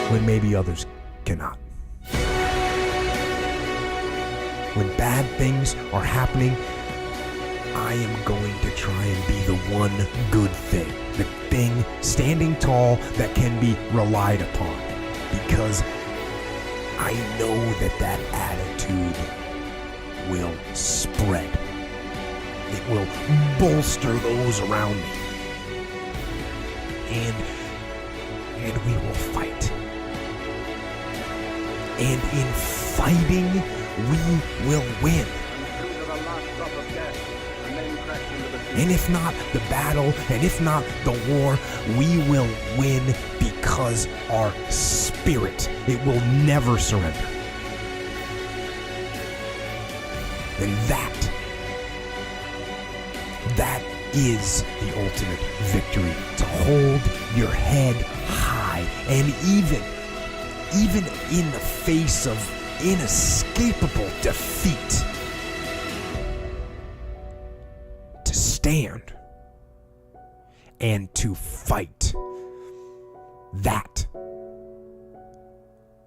when maybe others cannot. When bad things are happening, I am going to try and be the one good thing, the thing standing tall that can be relied upon, because I know that attitude will spread. It will bolster those around me. And we will fight. And in fighting, we will win. And if not the battle, and if not the war, we will win because our spirit, it will never surrender. And that is the ultimate victory. To hold your head high, and even in the face of inescapable defeat, to stand and to fight. That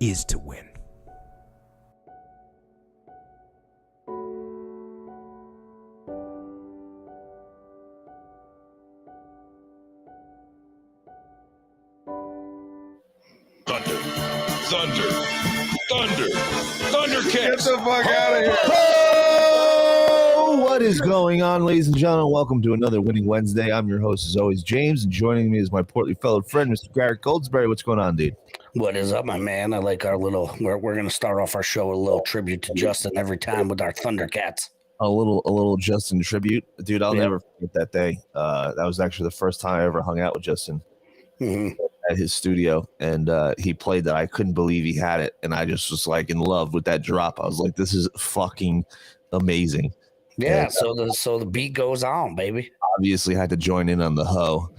is to win. Thundercats! Get the fuck out of here! Oh, what is going on, ladies and gentlemen? Welcome to another Winning Wednesday. I'm your host, as always, James, and joining me is my portly fellow friend, Mr. Garrett Goldsberry. What's going on, dude? What is up, my man? I like our little. We're going to start off our show with a little tribute to Justin every time with our Thundercats. A little Justin tribute, dude. I'll never forget that day. That was actually the first time I ever hung out with Justin at his studio, and he played that. I couldn't believe he had it, and I just was like in love with that drop. I was like, this is fucking amazing. Yeah. And, so the beat goes on, baby. Obviously, had to join in on the ho.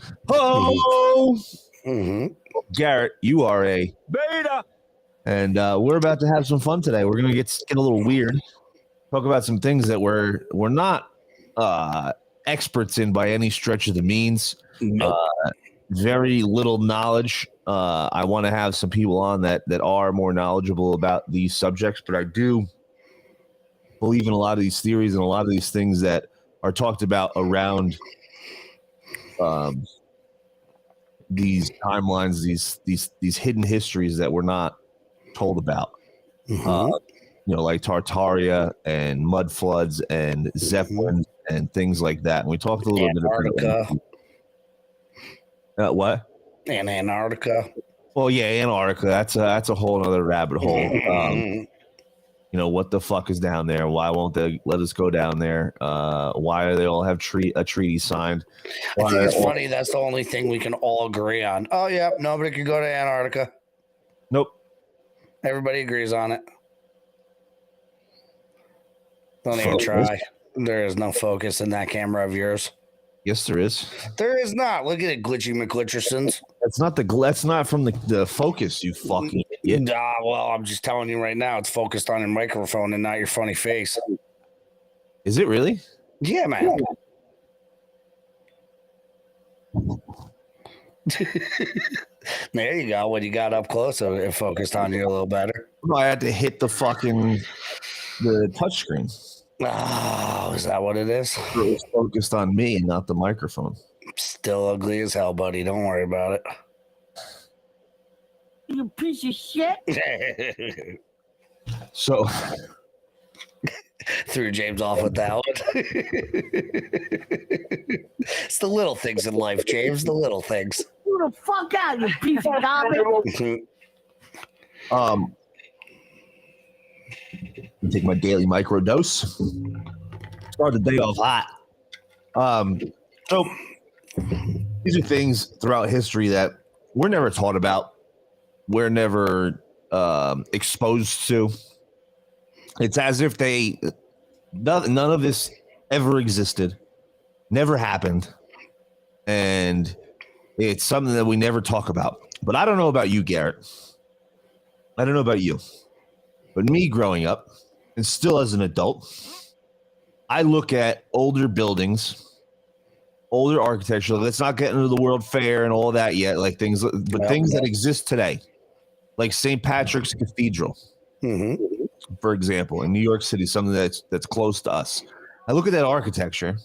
Garrett, you are a beta, and we're about to have some fun today. We're gonna get a little weird, talk about some things that we're not experts in by any stretch of the means. Nope. Very little knowledge. I want to have some people on that are more knowledgeable about these subjects, but I do believe in a lot of these theories and a lot of these things that are talked about around these timelines, these hidden histories that we're not told about. Like Tartaria and mud floods and zeppelins and things like that. And we talked a little bit about what? And Antarctica. Well, yeah, Antarctica. That's a whole other rabbit hole. What the fuck is down there? Why won't they let us go down there? Why do they all have a treaty signed? I think it's funny. That's the only thing we can all agree on. Oh, yeah, nobody can go to Antarctica. Nope. Everybody agrees on it. Don't even try. There is no focus in that camera of yours. Yes, there is. There is not. Look at it, Glitchy McGlitchersons. That's not from the focus, you fucking idiot. Well, I'm just telling you right now, it's focused on your microphone and not your funny face. Is it really? Yeah, man. There you go. When you got up close, it focused on you a little better. I had to hit the touchscreen. Oh, is that what it is? It was focused on me and not the microphone. Still ugly as hell, buddy. Don't worry about it. You piece of shit. So threw James off with that one. It's the little things in life, James. The little things. Who the fuck out, you piece of garbage? Take my daily micro dose. Start the day off hot. So these are things throughout history that we're never taught about. We're never exposed to. It's as if none of this ever existed, never happened, and it's something that we never talk about. But I don't know about you, Garrett. I don't know about you. But me growing up, and still as an adult, I look at older buildings, older architecture. Let's not get into the World Fair and all that yet, things that exist today. like St. Patrick's Cathedral, for example, in New York City, something that's close to us. I look at that architecture,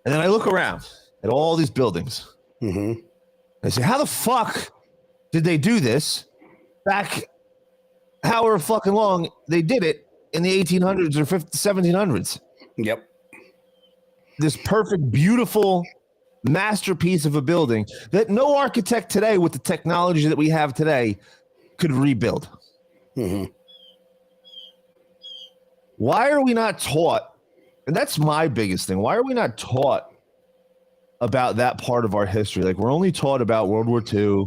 and then I look around at all these buildings. I say, how the fuck did they do this back however fucking long they did it in the 1800s or 1700s? Yep. This perfect, beautiful masterpiece of a building that no architect today with the technology that we have today could rebuild. Why are we not taught? And that's my biggest thing. Why are we not taught about that part of our history? Like, we're only taught about World War II.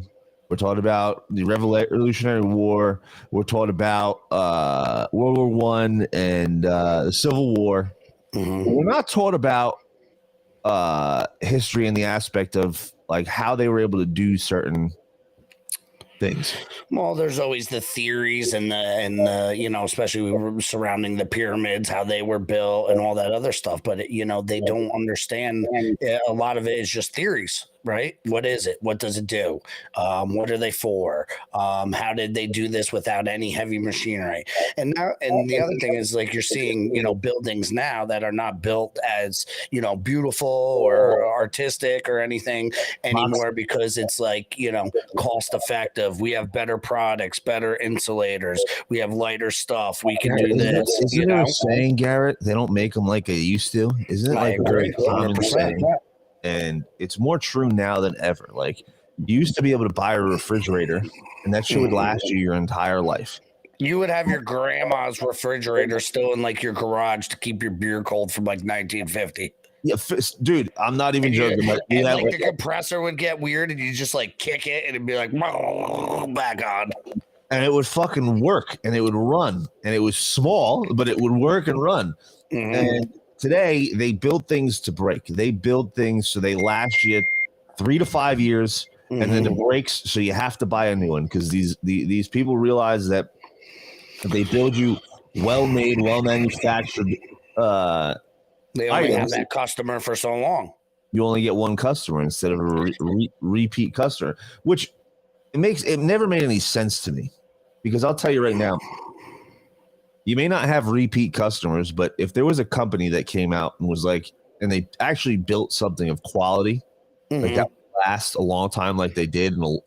We're taught about the Revolutionary War. We're taught about World War One and the Civil War. We're not taught about history in the aspect of like how they were able to do certain things. Well, there's always the theories and the you know, especially surrounding the pyramids, how they were built and all that other stuff. But you know, they don't understand. A lot of it is just theories, right? What is it? What does it do? What are they for? How did they do this without any heavy machinery? And now, and the other thing is, like, you're seeing, you know, buildings now that are not built as, you know, beautiful or artistic or anything anymore, because it's like, you know, cost effective. We have better products, better insulators. We have lighter stuff. We can do this. Isn't there a saying, Garrett? They don't make them like they used to. Isn't it like a very common saying? And it's more true now than ever. Like, you used to be able to buy a refrigerator, and that shit would last you your entire life. You would have your grandma's refrigerator still in like your garage to keep your beer cold from like 1950. Yeah, dude, I'm not even joking. And like the compressor would get weird, and you just like kick it, and it'd be like back on. And it would fucking work, and it would run, and it was small, but it would work and run. And today, they build things to break. They build things so they last you 3 to 5 years, and then it breaks, so you have to buy a new one, because these people realize that if they build you well-made, well-manufactured they only have that customer for so long. You only get one customer instead of a repeat customer, which it never made any sense to me, because I'll tell you right now, you may not have repeat customers, but if there was a company that came out and was like, and they actually built something of quality, like that would last a long time, like they did, and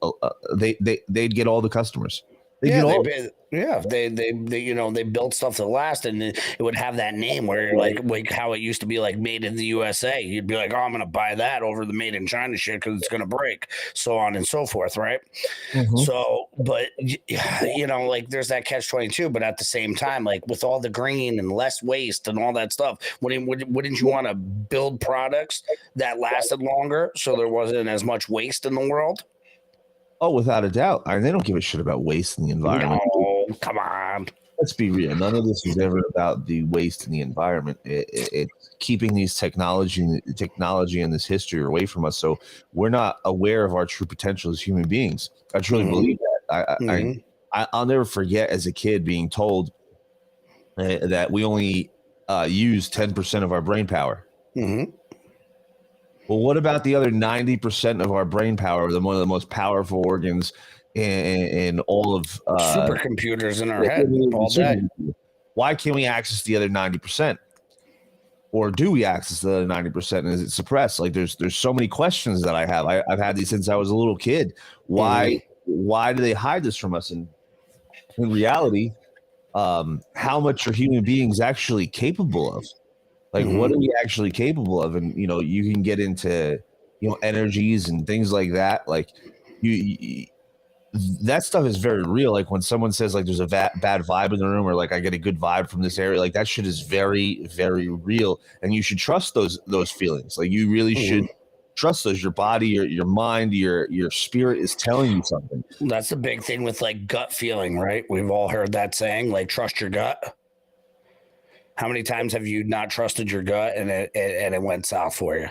they'd get all the customers. They you know, they built stuff that lasted, and it would have that name where like how it used to be, like made in the USA. You'd be like, oh, I'm gonna buy that over the made in China shit because it's gonna break, so on and so forth, right? So, but you know, like there's that catch-22, but at the same time, like with all the green and less waste and all that stuff, wouldn't you want to build products that lasted longer so there wasn't as much waste in the world? Oh, without a doubt. I mean, they don't give a shit about waste in the environment. No, come on. Let's be real. None of this is ever about the waste in the environment. It's keeping these technology and this history away from us, so we're not aware of our true potential as human beings. I truly believe that. I'll never forget as a kid being told that we only use 10% of our brain power. Well, what about the other 90% of our brain power, one of the most powerful organs in all of supercomputers in our head all day? Why can't we access the other 90%? Or do we access the other 90%? And is it suppressed? Like there's so many questions that I have. I've had these since I was a little kid. Why do they hide this from us? And in reality, how much are human beings actually capable of? Like, what are we actually capable of? And, you know, you can get into, you know, energies and things like that. Like, that stuff is very real. Like, when someone says, like, there's a bad vibe in the room, or, like, I get a good vibe from this area, like, that shit is very, very real. And you should trust those feelings. Like, you really should trust those. Your body, your mind, your spirit is telling you something. That's the big thing with, like, gut feeling, right? We've all heard that saying, like, trust your gut. How many times have you not trusted your gut and it went south for you?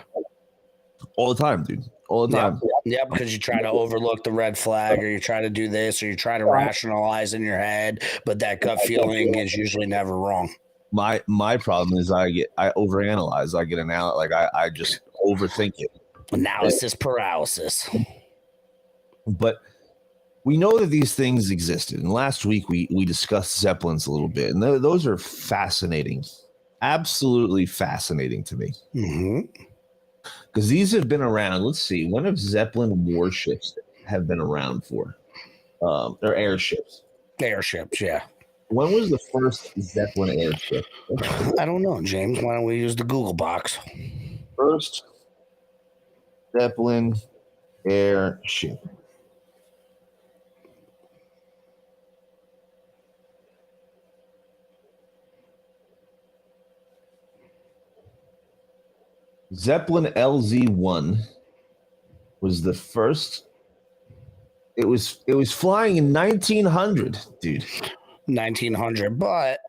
All the time, dude. All the time. Yeah, because you try to overlook the red flag, or you try to do this, or you try to rationalize in your head, but that gut feeling is usually never wrong. My problem is I overanalyze. I just overthink it. Analysis paralysis. But we know that these things existed. And last week we discussed Zeppelins a little bit, and those are fascinating, absolutely fascinating to me. Because these have been around. Let's see, when have Zeppelin warships have been around for? They're airships. Airships, yeah. When was the first Zeppelin airship? I don't know, James. Why don't we use the Google box? First Zeppelin airship. Zeppelin LZ-1 was the first. It was flying in 1900, dude. 1900. But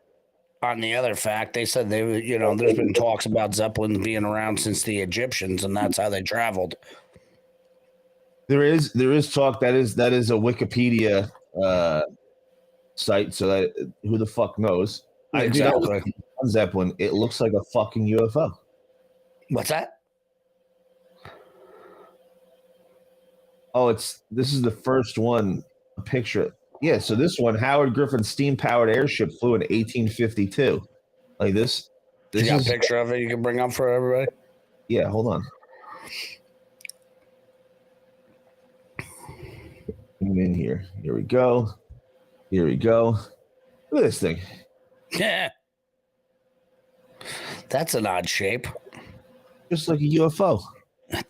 on the other fact, they said they, there's been talks about Zeppelins being around since the Egyptians, and that's how they traveled. There is talk that is a Wikipedia site, so that who the fuck knows? Exactly. On Zeppelin, it looks like a fucking UFO. What's that? Oh, this is the first one. A picture. Yeah, so this one, Howard Griffin's steam-powered airship flew in 1852. Like this. You got a picture of it you can bring up for everybody? Yeah, hold on. Come in here. Here we go. Here we go. Look at this thing. Yeah. That's an odd shape. Just like a UFO. Wow.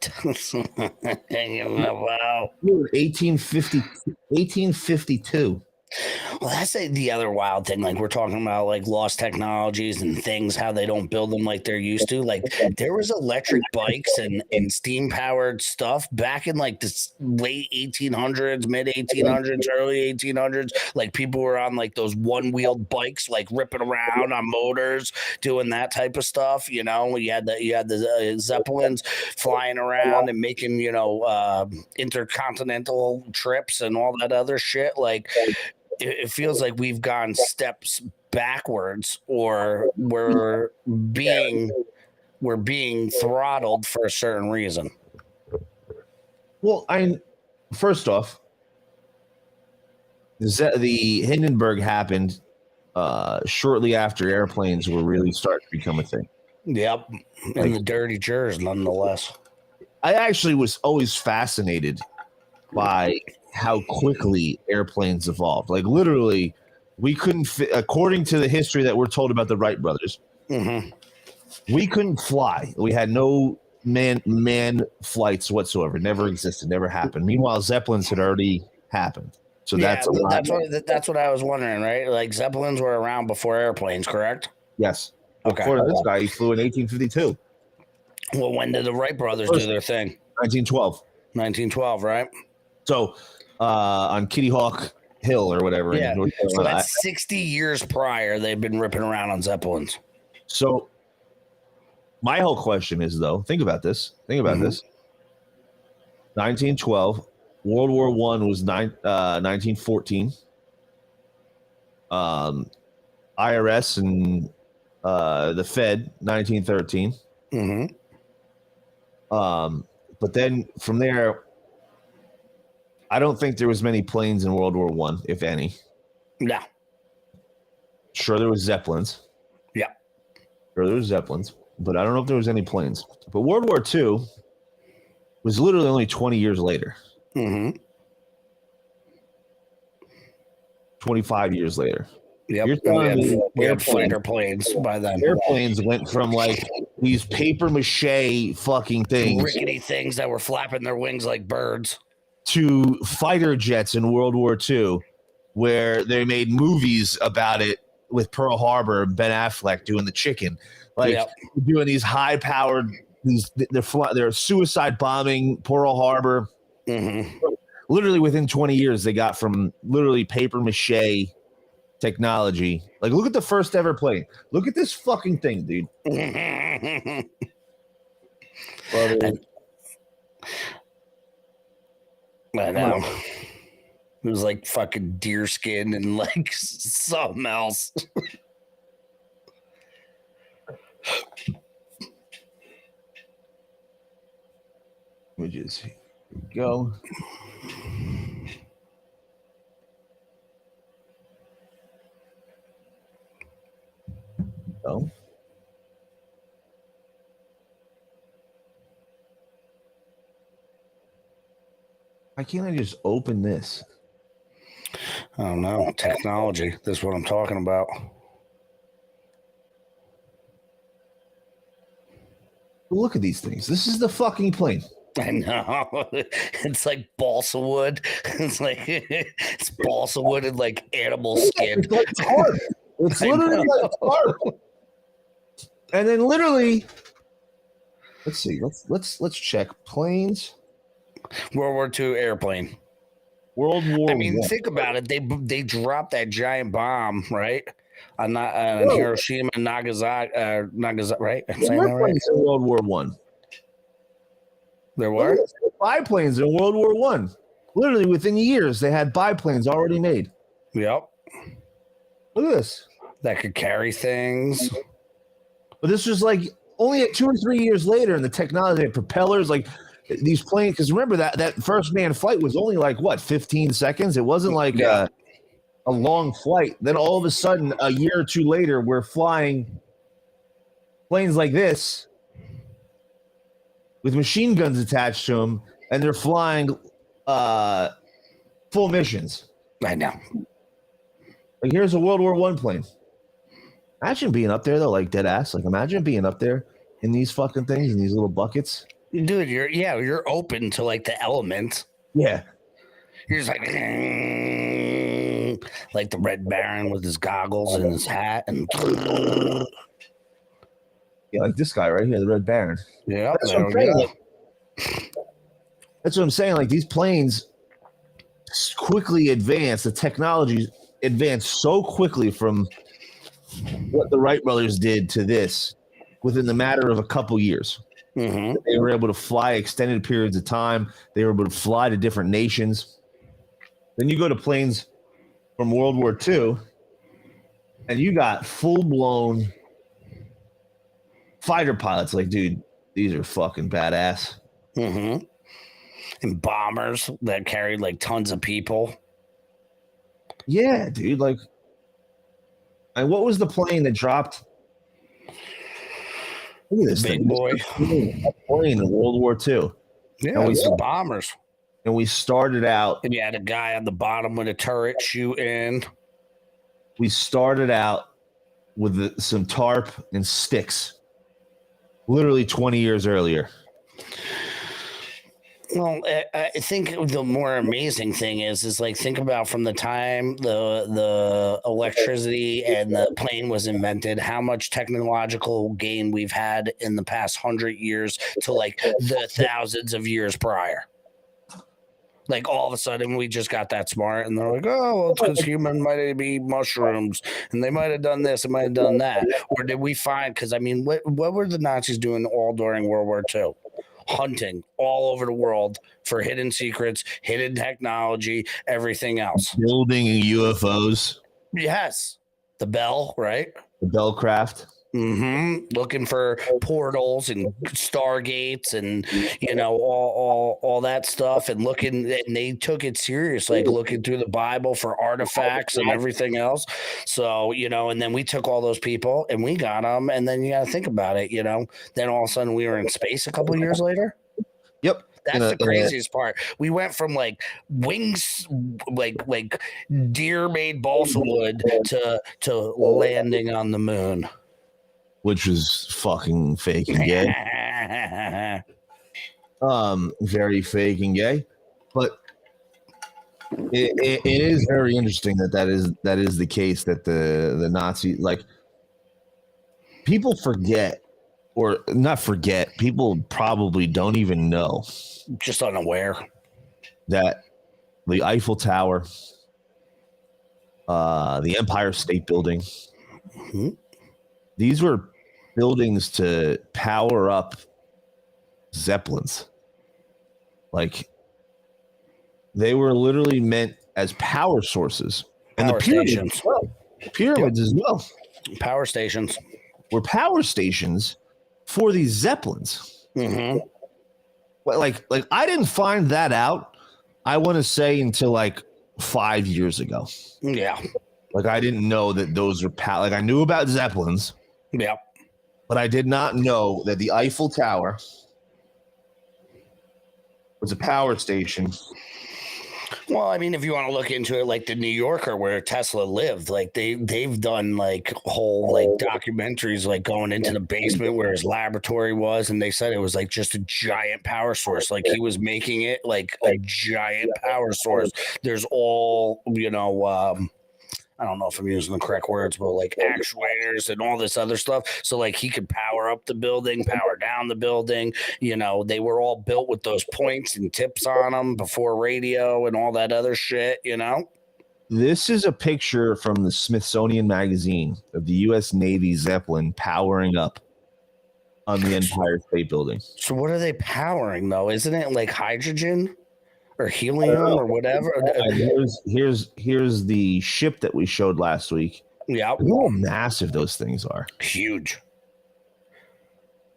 1852. Well, that's the other wild thing. Like, we're talking about like lost technologies and things, how they don't build them like they're used to. Like, there was electric bikes and steam powered stuff back in like the late 1800s, mid 1800s, early 1800s. Like, people were on like those one wheeled bikes, like ripping around on motors, doing that type of stuff. You had the Zeppelins flying around and making intercontinental trips and all that other shit. Like, it feels like we've gone steps backwards, or we're being throttled for a certain reason. Well, first off, the Hindenburg happened shortly after airplanes were really starting to become a thing. Yep, and the dirty jurors, nonetheless. I actually was always fascinated by how quickly airplanes evolved. Like, literally, we couldn't according to the history that we're told about the Wright brothers, we couldn't fly. We had no man flights whatsoever. Never existed, never happened. Meanwhile, Zeppelins had already happened. So that's what I was wondering, right? Like, Zeppelins were around before airplanes, correct? Yes. Okay. According to this guy, he flew in 1852. Well, when did the Wright brothers do their thing? 1912. 1912, right? So on Kitty Hawk Hill or whatever. Yeah. So that's 60 years prior. They've been ripping around on Zeppelins. So my whole question is, though, think about this. 1912, World War I was 1914. IRS and the Fed, 1913. But then from there, I don't think there was many planes in World War I, if any. No. Sure, there was Zeppelins. Yeah. Sure, there was Zeppelins, but I don't know if there was any planes. But World War II was literally only 20 years later. 25 years later. Yep. We had fighter planes by then. Airplanes went from like these paper mache fucking things, rickety things that were flapping their wings like birds, to fighter jets in World War II, where they made movies about it with Pearl Harbor, Ben Affleck doing the chicken, doing these high-powered, they're suicide bombing Pearl Harbor. Literally within 20 years, they got from literally paper mache technology. Like, look at the first ever plane. Look at this fucking thing, dude. I know. It was like fucking deer skin and like something else. Images. Here we go. go. Why can't I just open this? I don't know. Technology. That's what I'm talking about. Look at these things. This is the fucking plane. I know. It's like balsa wood. It's like it's balsa wood and like animal skin. It's like tarp. It's literally like tarp. And then literally, let's see. Let's check planes. World War II airplane. World War. I mean, I. think about it. They dropped that giant bomb, right? On Hiroshima and Nagasaki, right? I'm saying that right? In World War One. There were biplanes in World War One. Literally within years, they had biplanes already made. Yep. Look at this. That could carry things. But this was like only 2 or 3 years later, and the technology, propellers, like these planes. Because remember that first manned flight was only like what 15 seconds. It wasn't like a long flight. Then all of a sudden, a year or two later, we're flying planes like this with machine guns attached to them, and they're flying full missions. I know. Like here's a World War One plane. Imagine being up there though, like dead ass. Like imagine being up there in these fucking things, in these little buckets. Dude, you're open to like the elements. Yeah. You're just like the Red Baron with his goggles and his hat and Yeah, like this guy right here, the Red Baron. yeah, That's what I'm saying. That's what I'm saying. Like these planes quickly advance. The technology advanced so quickly from what the Wright brothers did to this within the matter of a couple years. Mm-hmm. They were able to fly extended periods of time. They were able to fly to different nations. Then you go to planes from World War II, and you got full-blown fighter pilots. Like, dude, these are fucking badass. Mm-hmm. And bombers that carried like tons of people. Yeah, dude. Like, and what was the plane that dropped? Look at this Big thing. boy. A plane in World War II. Yeah, it's the bombers. And we started out. And you had a guy on the bottom with a turret shooting. We started out with some tarp and sticks. Literally 20 years earlier. Well, I think the more amazing thing is like think about from the time the electricity and the plane was invented, how much technological gain we've had in the past 100 years to like the thousands of years prior. Like all of a sudden we just got that smart, and they're like, oh, well, it's because human might be mushrooms, and they might have done this, and might have done that, or did we find? Because I mean, what were the Nazis doing all during World War II? Hunting all over the world for hidden secrets, hidden technology, everything else. Building UFOs. Yes. The Bell, right? The Bellcraft. Mm-hmm. Looking for portals and stargates and, you know, all that stuff, and looking, and they took it serious, like looking through the Bible for artifacts and everything else. So, you know, and then we took all those people and we got them, and then you got to think about it, you know, then all of a sudden we were in space a couple of years later. Yep. That's the craziest part. We went from like wings, like deer made balsa wood to landing on the moon. Which was fucking fake and gay. Very fake and gay. But it is very interesting that is the case, that the Nazi, like, people forget, or not forget, people probably don't even know, just unaware, that the Eiffel Tower, the Empire State Building, these were buildings to power up Zeppelins. Like, they were literally meant as power sources. And power the pyramids stations. as well. Pyramids as well. Power stations. Were power stations for these Zeppelins. Mm-hmm. Like I didn't find that out, I want to say, until like 5 years ago. Yeah. Like, I didn't know that those are like, I knew about Zeppelins. Yeah. But I did not know that the Eiffel Tower was a power station. Well, I mean, if you want to look into it, like the New Yorker where Tesla lived, like they've done like whole like documentaries, like going into the basement where his laboratory was, and they said it was like just a giant power source. Like he was making it like a giant power source. There's all I don't know if I'm using the correct words, but like actuators and all this other stuff. So like he could power up the building, power down the building. They were all built with those points and tips on them before radio and all that other shit, This is a picture from the Smithsonian Magazine of the U.S. Navy Zeppelin powering up on the Empire State Building. So what are they powering though? Isn't it like hydrogen? Or helium or whatever. Here's the ship that we showed last week. Yeah, look how massive those things are. Huge.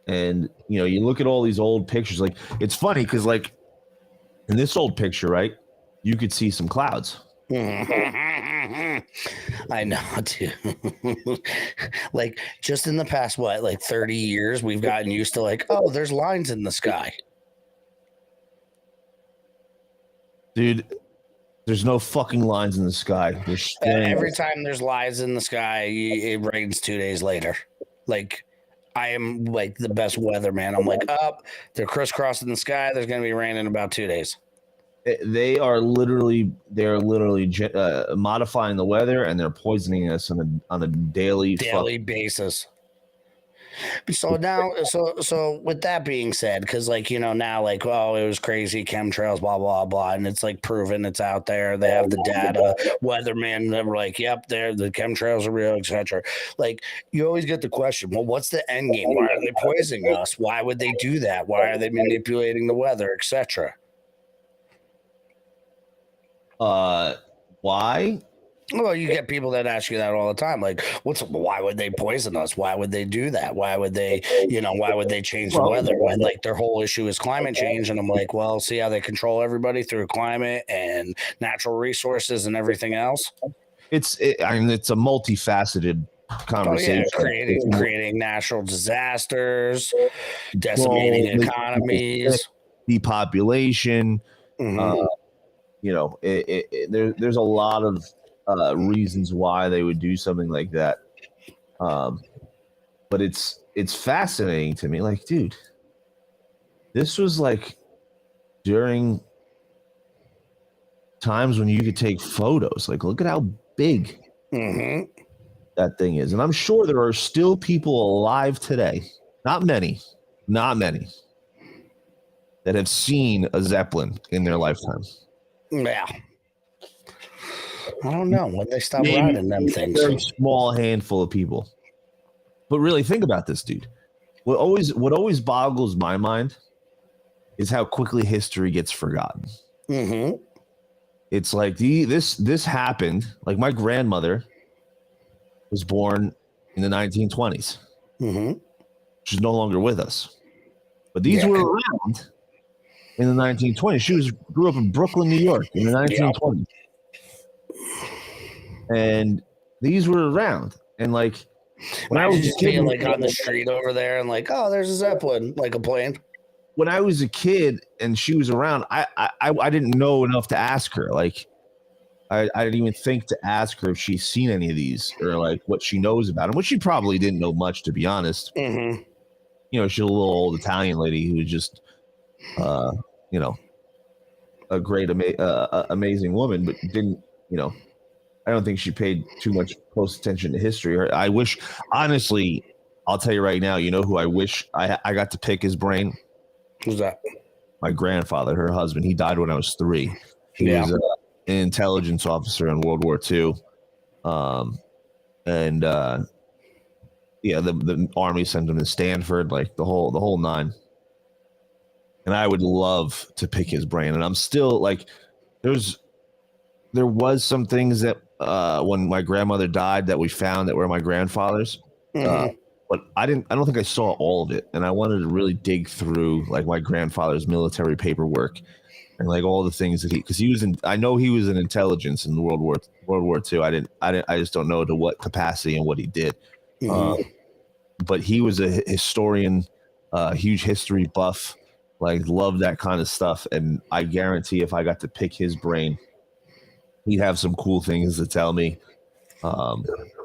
And you look at all these old pictures. Like it's funny because like in this old picture, right, you could see some clouds. I know, dude. Like just in the past, 30 years, we've gotten used to like, oh, there's lines in the sky. Dude, there's no fucking lines in the sky. Every time there's lines in the sky, it rains 2 days later. Like, I am like the best weatherman. I'm like, they're crisscrossing the sky. There's going to be rain in about 2 days. They're literally modifying the weather, and they're poisoning us on a daily basis. So now, so with that being said, because now it was crazy chemtrails, blah blah blah, and it's like proven, it's out there. They have the data. Weathermen that were like, yep, the chemtrails are real, etc. Like you always get the question, well, what's the end game? Why are they poisoning us? Why would they do that? Why are they manipulating the weather, etc.? Why? Well, you get people that ask you that all the time. Like, why would they poison us? Why would they do that? Why would they change the weather when like their whole issue is climate change? And I'm like, well, see how they control everybody through climate and natural resources and everything else. It's a multifaceted conversation. Creating natural disasters, decimating economies, depopulation. Mm-hmm. There's a lot of reasons why they would do something like that, but it's fascinating to me. Like, dude, this was like during times when you could take photos. Like, look at how big that thing is, and I'm sure there are still people alive today. Not many, that have seen a Zeppelin in their lifetime. Yeah. I don't know when they stop riding them things. Very small handful of people. But really think about this, dude. What always boggles my mind is how quickly history gets forgotten. Mm-hmm. It's like this happened. Like my grandmother was born in the 1920s. Mm-hmm. She's no longer with us. But these were around in the 1920s. She grew up in Brooklyn, New York in the 1920s. Yep. And these were around, and like when I was just a kid, like on the street over there, and like, oh, there's a Zeppelin, like a plane. When I was a kid and she was around, I didn't know enough to ask her. Like, I didn't even think to ask her if she's seen any of these or like what she knows about them, which she probably didn't know much, to be honest. Mm-hmm. She's a little old Italian lady who was just, a great, amazing woman, but didn't, I don't think she paid too much close attention to history. I wish, honestly, I'll tell you right now, who I wish I got to pick his brain? Who's that? My grandfather, her husband. He died when I was 3. He was an intelligence officer in World War II. The Army sent him to Stanford, like the whole nine. And I would love to pick his brain. And I'm still like, there was some things that when my grandmother died that we found that were my grandfather's, but I don't think I saw all of it, and I wanted to really dig through like my grandfather's military paperwork and like all the things that because I know he was in intelligence in World War II. I just don't know to what capacity and what he did. but he was a historian, huge history buff, like loved that kind of stuff. And I guarantee if I got to pick his brain, he'd have some cool things to tell me.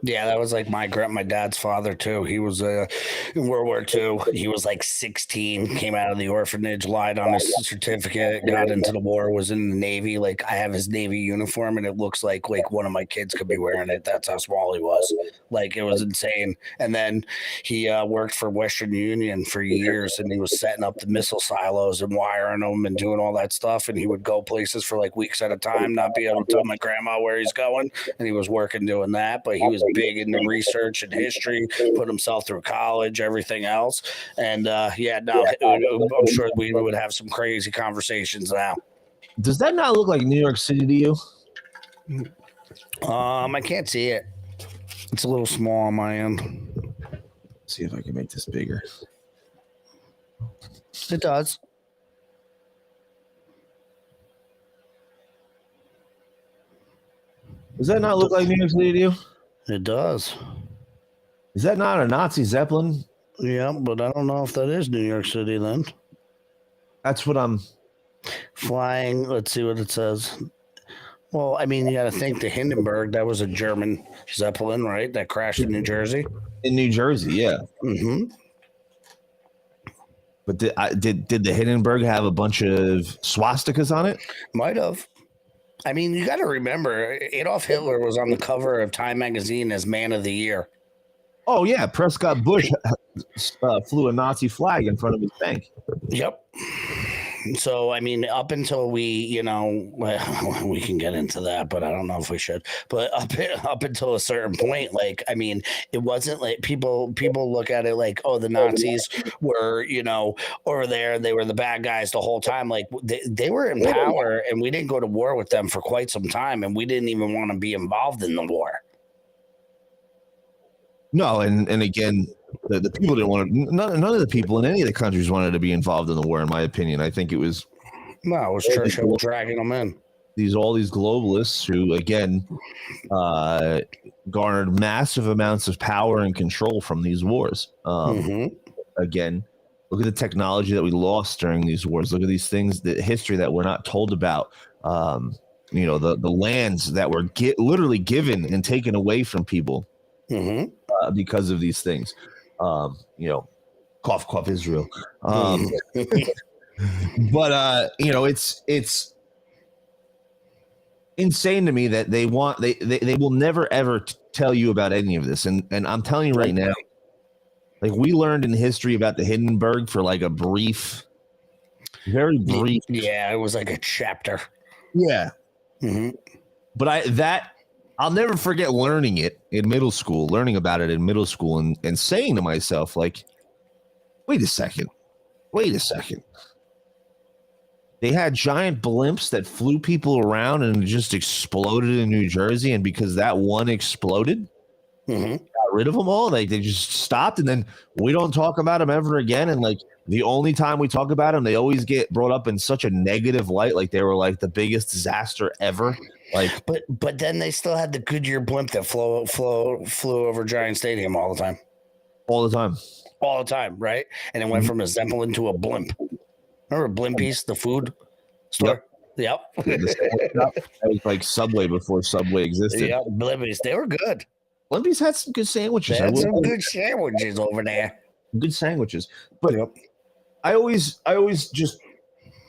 Yeah, that was like my dad's father too. He was in World War II. He was like 16, came out of the orphanage, lied on his certificate, got into the war, was in the Navy. Like I have his Navy uniform, and it looks like one of my kids could be wearing it. That's how small he was. Like it was insane. And then he worked for Western Union for years, and he was setting up the missile silos and wiring them and doing all that stuff. And he would go places for like weeks at a time, not be able to tell my grandma where he's going. And he was working doing that, but he was big into research and history, put himself through college, everything else. And I'm sure we would have some crazy conversations now. Does that not look like New York City to you? I can't see it. It's a little small on my end. Let's see if I can make this bigger. It does. Does that not look like New York City to you? It does. Is that not a Nazi Zeppelin? Yeah, but I don't know if that is New York City then. That's what I'm Flying. Let's see what it says. Well, I mean, you got to think the Hindenburg, that was a German Zeppelin, right? That crashed in New Jersey. in New Jersey, yeah. Mm-hmm. But did the Hindenburg have a bunch of swastikas on it? Might have. I mean, you got to remember, Adolf Hitler was on the cover of Time magazine as Man of the Year. Oh, yeah. Prescott Bush flew a Nazi flag in front of his bank. Yep. So, I mean, up until we can get into that, but I don't know if we should. But up until a certain point, like, I mean, it wasn't like people look at it like, oh, the Nazis were, over there and they were the bad guys the whole time. Like they were in power, and we didn't go to war with them for quite some time, and we didn't even want to be involved in the war. No, and again, the people didn't want to. None of the people in any of the countries wanted to be involved in the war. In my opinion, I think it was Churchill dragging them in. All these globalists who, again, garnered massive amounts of power and control from these wars. Again, look at the technology that we lost during these wars. Look at these things, the history that we're not told about. The lands that were literally given and taken away from people. Because of these things, cough, cough, Israel. But it's insane to me that they will never ever tell you about any of this. And I'm telling you right now, like we learned in history about the Hindenburg for like a very brief. Yeah, it was like a chapter. Yeah. But I'll never forget learning about it in middle school and saying to myself, like, wait a second. They had giant blimps that flew people around and just exploded in New Jersey. And because that one exploded, got rid of them all. Like they just stopped, and then we don't talk about them ever again. And like the only time we talk about them, they always get brought up in such a negative light. Like they were like the biggest disaster ever. Like, but then they still had the Goodyear blimp that flew over Giant Stadium all the time, right? And it went from a Zeppelin to a blimp. Remember Blimpies, the food store? Yep. That was like Subway before Subway existed. Yeah, Blimpies, they were good. Blimpies had some good sandwiches. They had some good sandwiches over there. Good sandwiches, but I always just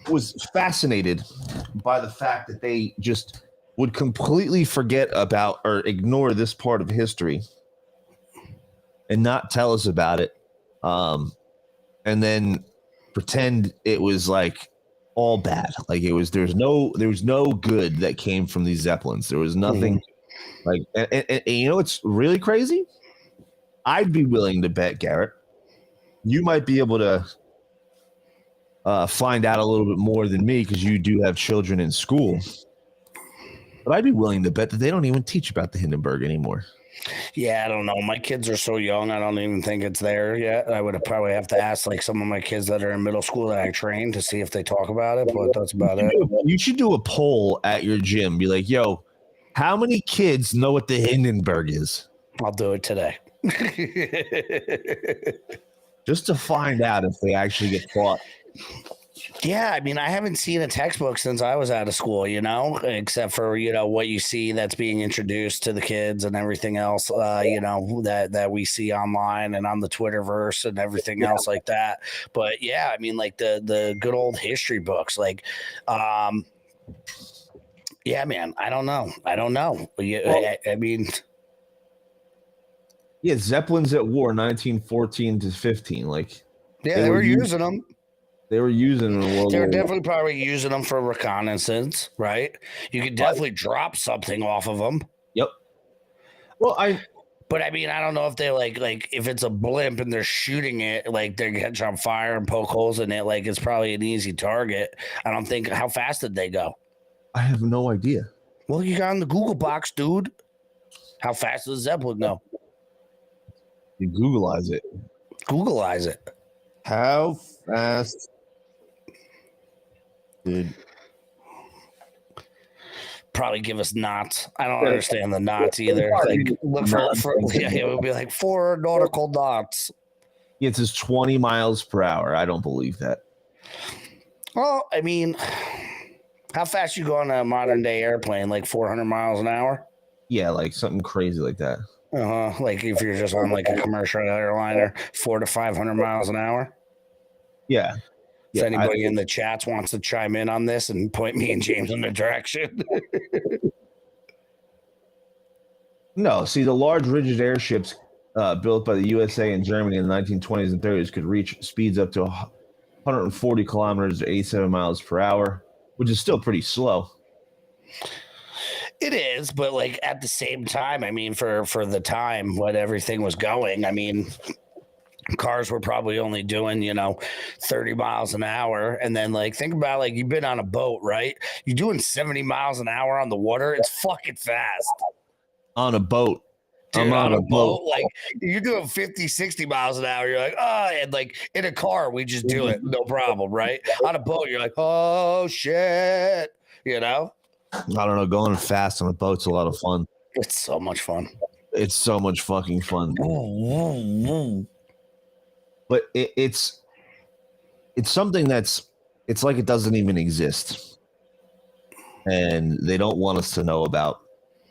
was fascinated by the fact that they just would completely forget about or ignore this part of history and not tell us about it. And then pretend it was like all bad. Like there was no good that came from these Zeppelins. There was nothing like, and it's really crazy. I'd be willing to bet, Garrett, you might be able to find out a little bit more than me because you do have children in school. But I'd be willing to bet that they don't even teach about the Hindenburg anymore. Yeah, I don't know. My kids are so young, I don't even think it's there yet. I would probably have to ask like some of my kids that are in middle school that I train to see if they talk about it, but that's about it. You should do a poll at your gym. Be like, yo, how many kids know what the Hindenburg is? I'll do it today. just to find out if they actually get caught. Yeah, I mean, I haven't seen a textbook since I was out of school, except for, what you see that's being introduced to the kids and everything else, that we see online and on the Twitterverse and everything else like that. But yeah, I mean, like the good old history books, like, yeah, man, I don't know. I mean, yeah, Zeppelins at war, 1914 to 15. Like, yeah, they were using them. They were using them in World They were War definitely probably using them for reconnaissance, right? You could definitely drop something off of them. Yep. Well, But I mean, I don't know if they like if it's a blimp and they're shooting it, like they're catching on fire and poke holes in it, like it's probably an easy target. I don't think. How fast did they go? I have no idea. Well, you got in the Google box, dude. How fast does Zeppelin go? You Googleize it. Googleize it. How fast did probably give us knots? I don't understand the knots either. Like look for yeah, it would be like 4 nautical knots. It says 20 miles per hour. I don't believe that. Well, I mean, how fast you go on a modern day airplane? Like 400 miles an hour? Yeah, like something crazy like that. Like if you're just on like a commercial airliner, 400 to 500 miles an hour. Yeah. If anybody in the chats wants to chime in on this and point me and James in the direction. No, see, the large rigid airships built by the USA and Germany in the 1920s and 30s could reach speeds up to 140 kilometers to 87 miles per hour, which is still pretty slow. It is, but like at the same time, I mean, for the time when everything was going, I mean, cars were probably only doing 30 miles an hour. And then like think about like you've been on a boat, right? You're doing 70 miles an hour on the water. It's fucking fast. On a boat. Dude, I'm on a boat, like you're doing 50, 60 miles an hour. You're like, oh, and like in a car, we just do it, no problem, right? On a boat, you're like, oh shit, I don't know. Going fast on a boat's a lot of fun. It's so much fun. It's so much fucking fun. But it's something it's like it doesn't even exist, and they don't want us to know about.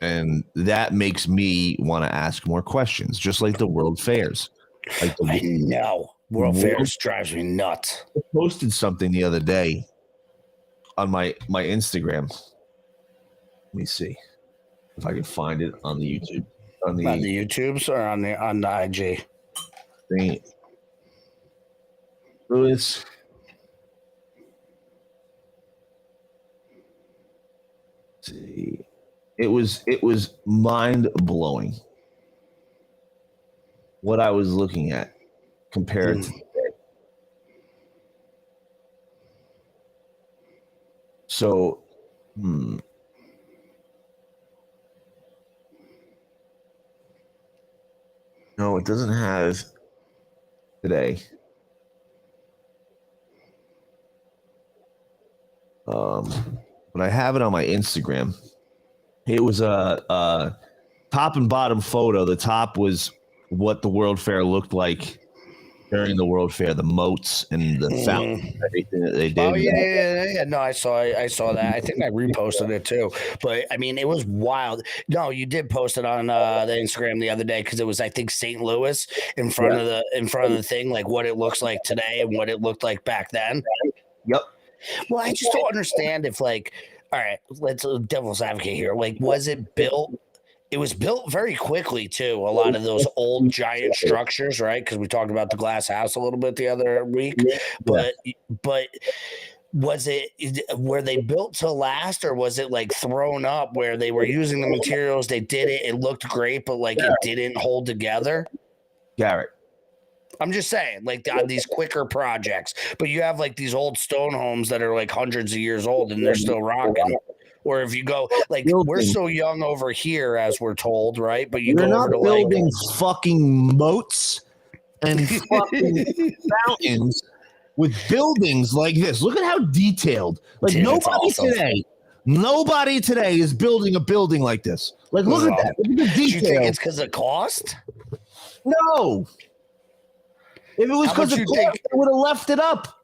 And that makes me want to ask more questions, just like the World Fairs. Like I know. World Fairs drives me nuts. I posted something the other day on my Instagram. Let me see if I can find it on the YouTube. On the YouTubes or on the IG? Thing. Lewis. Let's see. It was mind-blowing what I was looking at compared to today. So, no, it doesn't have today. But I have it on my Instagram. It was a top and bottom photo. The top was what the World Fair looked like during the World Fair, the moats and the fountain, everything that they did. Oh yeah. No, I saw that. I think I reposted it too. But I mean, it was wild. No, you did post it on the Instagram the other day because it was, I think, St. Louis in front of the thing, like what it looks like today and what it looked like back then. Yep. Well, I just don't understand if like, all right, let's devil's advocate here. Like, was it built? It was built very quickly too. A lot of those old giant structures, right? Because we talked about the glass house a little bit the other week. But were they built to last, or was it like thrown up where they were using the materials? They did it. It looked great, but like it didn't hold together. Garrett. I'm just saying, like on these quicker projects, but you have like these old stone homes that are like hundreds of years old and they're still rocking. Or if you go, like, we're so young over here, as we're told, right? But you go over to building fucking moats and fucking fountains with buildings like this. Look at how detailed. Like, dude, nobody today is building a building like this. Like, look at that. Look at the detail. Do you think it's because of cost? No. If it was How because much of you cost, think- they would have left it up.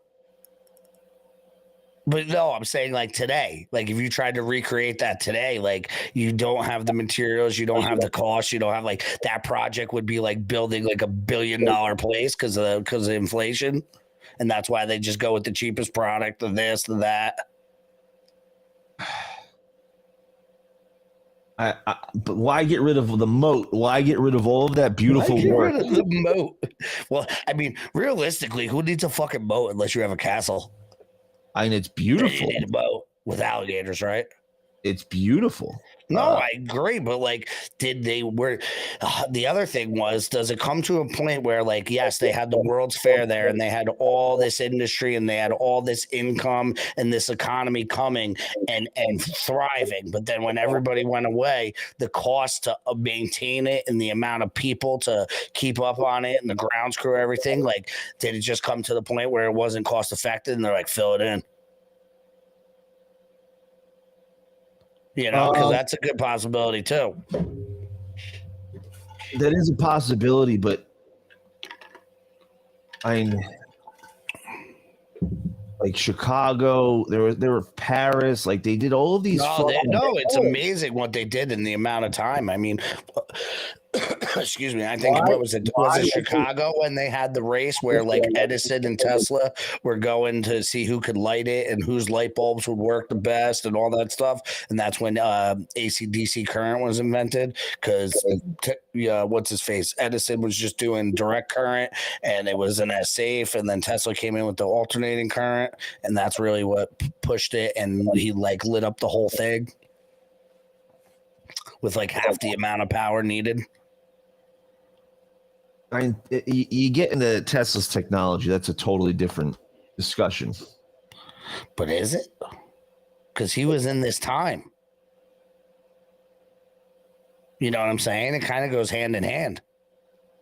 But no, I'm saying like today, like if you tried to recreate that today, like you don't have the materials, you don't have the cost, you don't have like that project would be like building like $1 billion place because of inflation, and that's why they just go with the cheapest product of this and that. But why get rid of the moat? Why get rid of all of that beautiful Get work? rid of the moat. Well, I mean, realistically, who needs a fucking moat unless you have a castle? And it's You beautiful. need a moat with alligators, right? It's beautiful. No, I agree, but like, did they were the other thing was, does it come to a point where, like, yes, they had the World's Fair there and they had all this industry and they had all this income and this economy coming and thriving, but then when everybody went away, the cost to maintain it and the amount of people to keep up on it and the grounds crew, everything, like, did it just come to the point where it wasn't cost effective and they're like, fill it in? You know, because that's a good possibility too. That is a possibility, but I mean, like Chicago, there were Paris, like they did all of these. It's amazing what they did in the amount of time. I mean, excuse me. I think what was it? Was it Chicago when they had the race where like Edison and Tesla were going to see who could light it and whose light bulbs would work the best and all that stuff. And that's when AC/DC current was invented because what's his face? Edison was just doing direct current and it wasn't as safe. And then Tesla came in with the alternating current, and that's really what pushed it. And he like lit up the whole thing with like half the amount of power needed. I mean, you get into Tesla's technology, that's a totally different discussion. But is it? Because he was in this time. You know what I'm saying? It kind of goes hand in hand.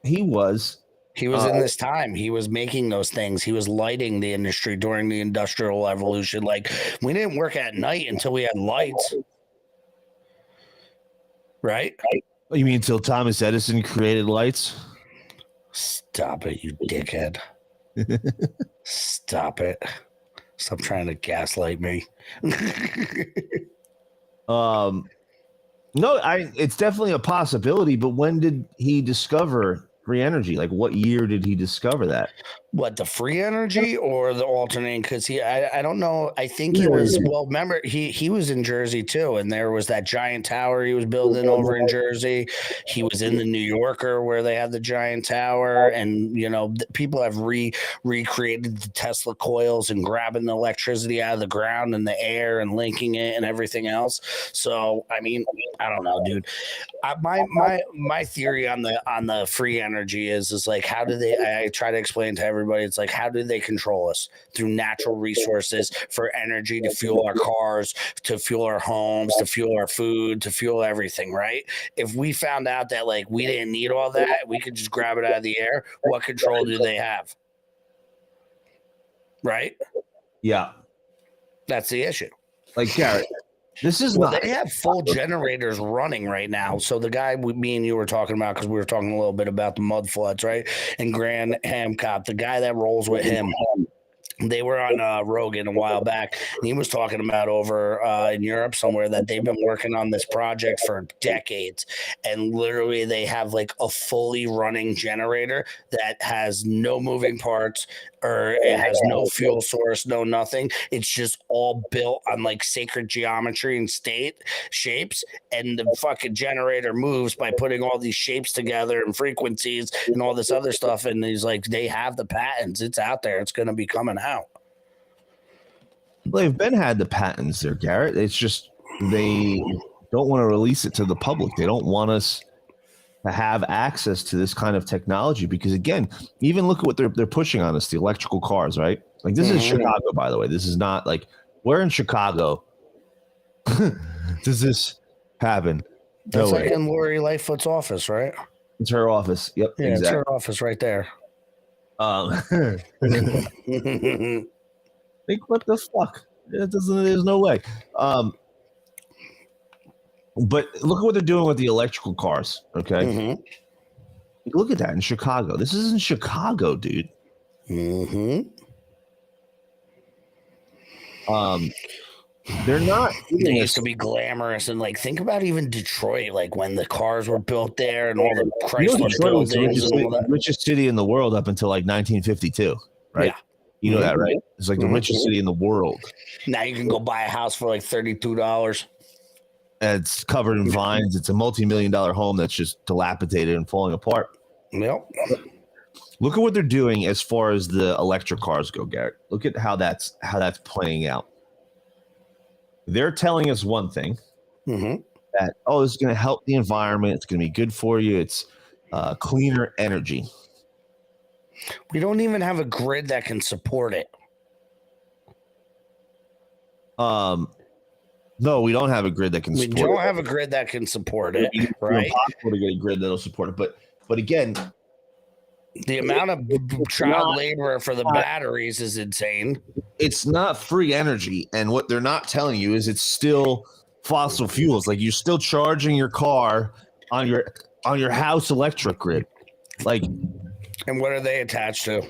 He was in this time. He was making those things. He was lighting the industry during the Industrial Revolution. Like, we didn't work at night until we had lights. Right? You mean until Thomas Edison created lights? Stop it, you dickhead. Stop it. Stop trying to gaslight me. No, it's definitely a possibility, but when did he discover free energy? Like, what year did he discover that? What, the free energy or the alternating? Because I don't know. I think he was, well, remember, he was in Jersey too, and there was that giant tower he was building over in Jersey. He was in the New Yorker where they had the giant tower, and you know, people have recreated the Tesla coils and grabbing the electricity out of the ground and the air and linking it and everything else. So I mean, I don't know, dude. My theory on the free energy is like, how do they? I try to explain to everybody. It's like, how do they control us? Through natural resources for energy to fuel our cars, to fuel our homes, to fuel our food, to fuel everything, right? If we found out that like we didn't need all that, we could just grab it out of the air, what control do they have? Right? Yeah. That's the issue. Like, Garrett, this is not. They have full generators running right now. So the guy me and you were talking about, because we were talking a little bit about the mud floods, right? And Grant Hancock, the guy that rolls with him, they were on Rogan a while back, and he was talking about over in Europe somewhere that they've been working on this project for decades, and literally they have like a fully running generator that has no moving parts, or it has no fuel source, no nothing. It's just all built on like sacred geometry and shapes, and the fucking generator moves by putting all these shapes together and frequencies and all this other stuff. And he's like, they have the patents. It's out there. It's going to be coming out. Well, they've been had the patents there, Garrett. It's just they don't want to release it to the public. They don't want us to have access to this kind of technology because, again, even look at what they're pushing on us, the electrical cars, right? Like, this is Chicago, by the way. This is not like, where in Chicago does this happen? That's like in Lori Lightfoot's office, right? It's her office. Yep, yeah, exactly. It's her office right there. Think, what the fuck? There's no way. But look at what they're doing with the electrical cars, okay? Look at that in Chicago. This is in Chicago, dude. Mm-hmm. They're not. They used to be glamorous, and like think about even Detroit, like when the cars were built there and all the Chrysler Detroit was the buildings and all that. richest city in the world up until like 1952, right? Yeah. You know that, right? It's like the richest city in the world. Now you can go buy a house for like $32. And it's covered in vines. It's a multi-million-dollar home that's just dilapidated and falling apart. Yep. Look at what they're doing as far as the electric cars go, Garrett. Look at how that's playing out. They're telling us one thing, that, oh, this is going to help the environment. It's going to be good for you. It's cleaner energy. We don't even have a grid that can support it. No, we don't have a grid that can support it. We don't have a grid that can support it, right? It's impossible to get a grid that'll support it. But again, the amount of child labor for the batteries is insane. It's not free energy, and what they're not telling you is it's still fossil fuels. Like, you're still charging your car on your house electric grid. Like, and what are they attached to?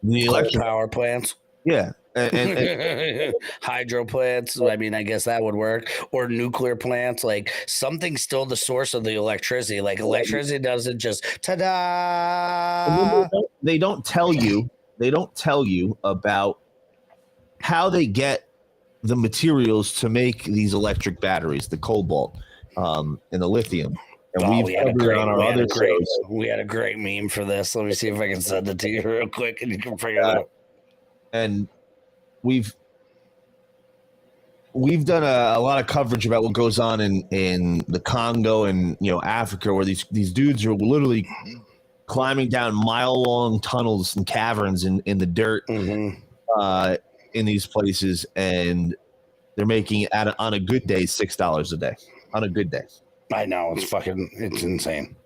The electric power plants. Yeah. And hydro plants. I mean, I guess that would work. Or nuclear plants. Like, something's still the source of the electricity. Like, electricity doesn't just ta-da. They don't tell you about how they get the materials to make these electric batteries, the cobalt, and the lithium. And we had a great meme for this. Let me see if I can send it to you real quick and you can figure it out. And we've done a lot of coverage about what goes on in the Congo and Africa, where these dudes are literally climbing down mile-long tunnels and caverns in the dirt in these places, and they're making it on a good day $6 a day. On a good day, I know, it's insane.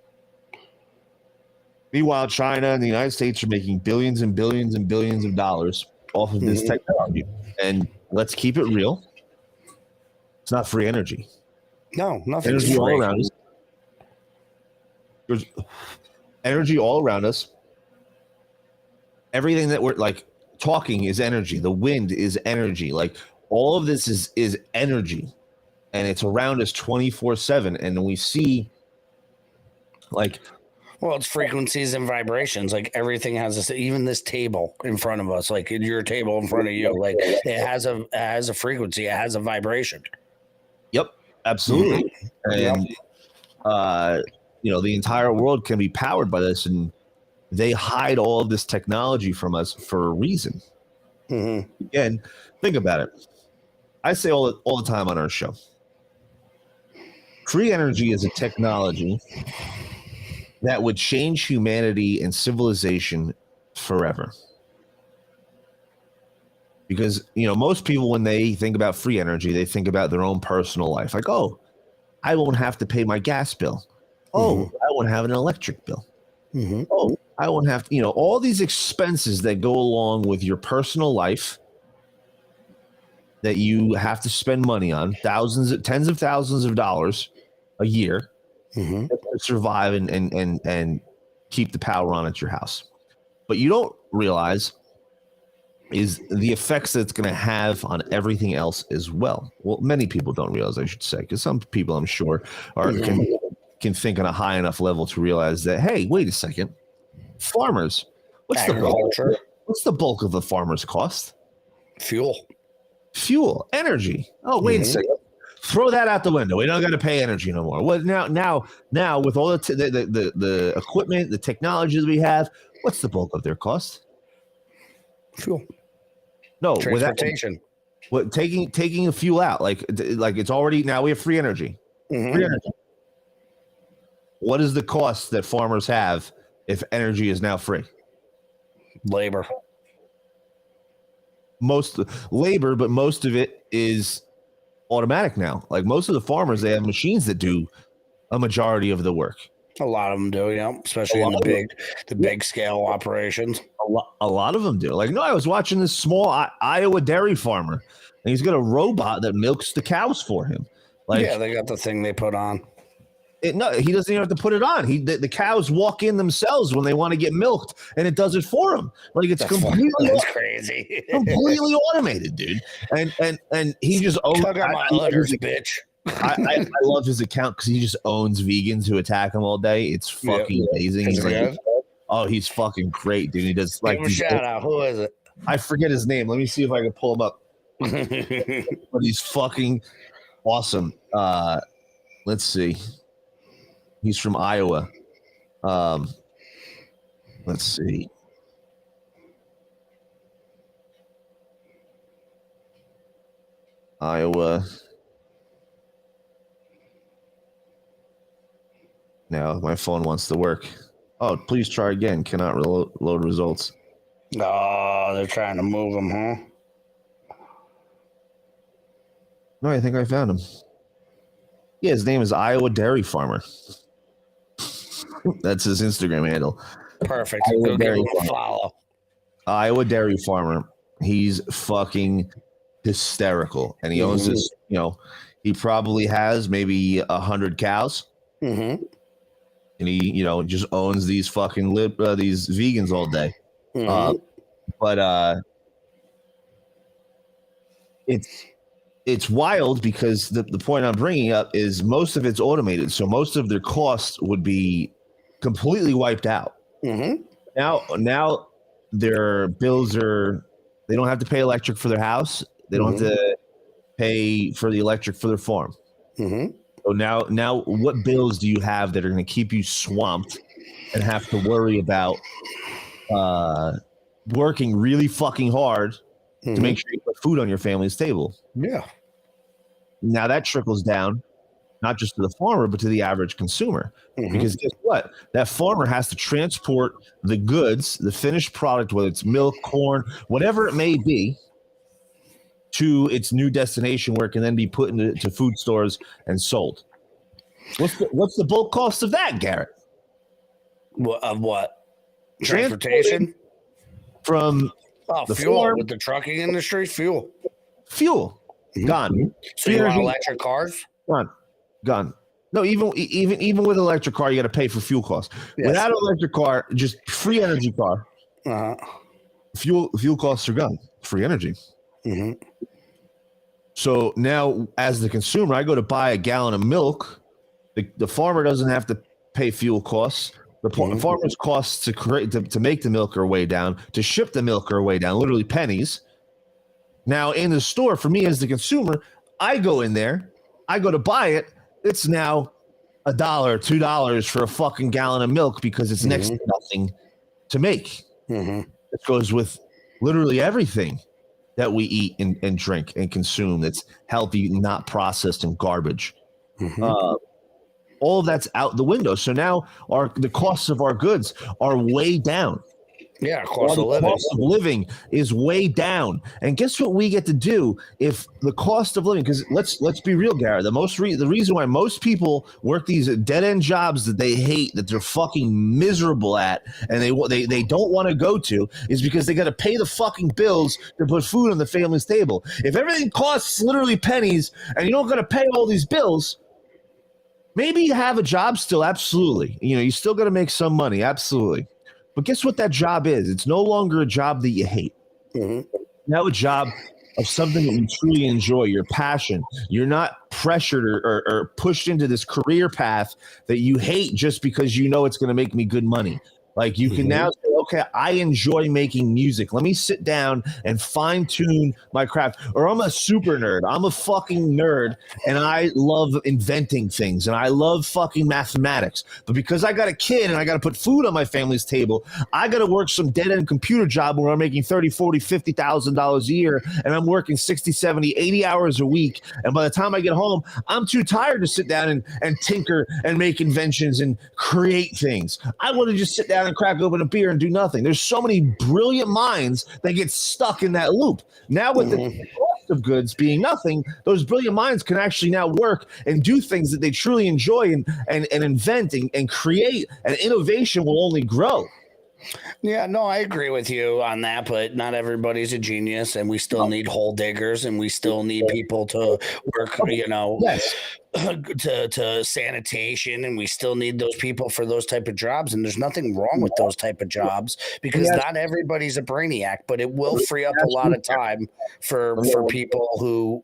Meanwhile, China and the United States are making billions and billions and billions of dollars off of this technology. And let's keep it real. It's not free energy. No, nothing. Energy all around us. There's energy all around us. Everything that we're like talking is energy. The wind is energy. Like, all of this is energy. And it's around us 24/7. And we see, like, well, it's frequencies and vibrations. Like, everything has this. Even this table in front of us, like your table in front of you, like it has a frequency. It has a vibration. Yep, absolutely. And the entire world can be powered by this, and they hide all of this technology from us for a reason. Again, think about it. I say all the time on our show. Free energy is a technology that would change humanity and civilization forever. Because, most people, when they think about free energy, they think about their own personal life. Like, oh, I won't have to pay my gas bill. Oh, I won't have an electric bill. Oh, I won't have to, all these expenses that go along with your personal life that you have to spend money on, tens of thousands of dollars a year to survive and keep the power on at your house. But you don't realize is the effects that it's going to have on everything else as well. Well, many people don't realize, I should say, because some people, I'm sure, can think on a high enough level to realize that, hey, wait a second, farmers, what's the bulk of the farmers' cost? Fuel, energy. Oh, wait a second. Throw that out the window. We don't got to pay energy no more. Well, now with all the equipment, the technologies we have, what's the bulk of their cost? Fuel. No, transportation. Taking the fuel out, like it's already, now we have free energy. Free energy. What is the cost that farmers have if energy is now free? Labor. Most labor, but most of it is automatic now. Like, most of the farmers, they have machines that do a majority of the work. A lot of them do, especially in the big scale operations. A lot of them do. Like, no, I was watching this small Iowa dairy farmer, and he's got a robot that milks the cows for him. Like, yeah, they got the thing they put on. No, he doesn't even have to put it on. The cows walk in themselves when they want to get milked, and it does it for them. Like it's That's crazy. completely automated, dude. And he just owns. Talk about my udders, bitch. I love his account because he just owns vegans who attack him all day. It's fucking amazing. He's like, oh, he's fucking great, dude. He does like give him a shout out. Who is it? I forget his name. Let me see if I can pull him up. But he's fucking awesome. Let's see. He's from Iowa. Let's see. Iowa. Now my phone wants to work. Oh, please try again. Cannot load results. Oh, they're trying to move him, huh? No, I think I found him. Yeah, his name is Iowa Dairy Farmer. That's his Instagram handle. Perfect. Go give him a follow. Iowa Dairy Farmer. He's fucking hysterical. And he owns this, he probably has maybe 100 cows. Mm-hmm. And he, just owns these fucking these vegans all day. Mm-hmm. But it's wild because the point I'm bringing up is most of it's automated. So most of their costs would be completely wiped out. Mm-hmm. Now their bills they don't have to pay electric for their house. They don't have to pay for the electric for their farm. Mm-hmm. So now what bills do you have that are going to keep you swamped and have to worry about working really fucking hard to make sure you put food on your family's table? Yeah. Now that trickles down not just to the farmer, but to the average consumer. Because guess what? That farmer has to transport the goods, the finished product, whether it's milk, corn, whatever it may be, to its new destination where it can then be put into food stores and sold. What's the bulk cost of that, Garrett? Of what? Transportation? From the fuel farm, with the trucking industry, fuel. Gone. So you want electric cars? Gone. No, even with an electric car, you got to pay for fuel costs. Yes. Without an electric car, just free energy car, fuel costs are gone. Free energy. So now, as the consumer, I go to buy a gallon of milk. The farmer doesn't have to pay fuel costs. The farmer's costs to make the milk are way down. To ship the milk are way down, literally pennies. Now, in the store, for me as the consumer, I go in there, I go to buy it. It's now $1, $2 for a fucking gallon of milk because it's next to nothing to make. It goes with literally everything that we eat and drink and consume that's healthy, not processed and garbage. All of that's out the window. So now the costs of our goods are way down. Yeah, cost of living is way down. And guess what we get to do if the cost of living, because let's be real, Garrett, the reason why most people work these dead-end jobs that they hate, that they're fucking miserable at, and they don't want to go to, is because they got to pay the fucking bills to put food on the family's table. If everything costs literally pennies and you don't got to pay all these bills, maybe you have a job still, absolutely. You still got to make some money, absolutely. But guess what that job is? It's no longer a job that you hate. Now a job of something that you truly enjoy, your passion. You're not pressured or pushed into this career path that you hate just because you know it's going to make me good money. Like you can now say, okay, I enjoy making music. Let me sit down and fine tune my craft. Or I'm a super nerd. I'm a fucking nerd and I love inventing things and I love fucking mathematics. But because I got a kid and I got to put food on my family's table, I got to work some dead-end computer job where I'm making $30, $40, $50,000 a year and I'm working 60, 70, 80 hours a week. And by the time I get home, I'm too tired to sit down and tinker and make inventions and create things. I want to just sit down and crack open a beer and do nothing. There's so many brilliant minds that get stuck in that loop. Now with the cost of goods being nothing, those brilliant minds can actually now work and do things that they truly enjoy and invent and create, and innovation will only grow. Yeah, no, I agree with you on that, but not everybody's a genius, and we still need hole diggers, and we still need people to work, Yes. to sanitation, and we still need those people for those type of jobs. And there's nothing wrong with those type of jobs because not everybody's a brainiac, but it will free up a lot of time for people who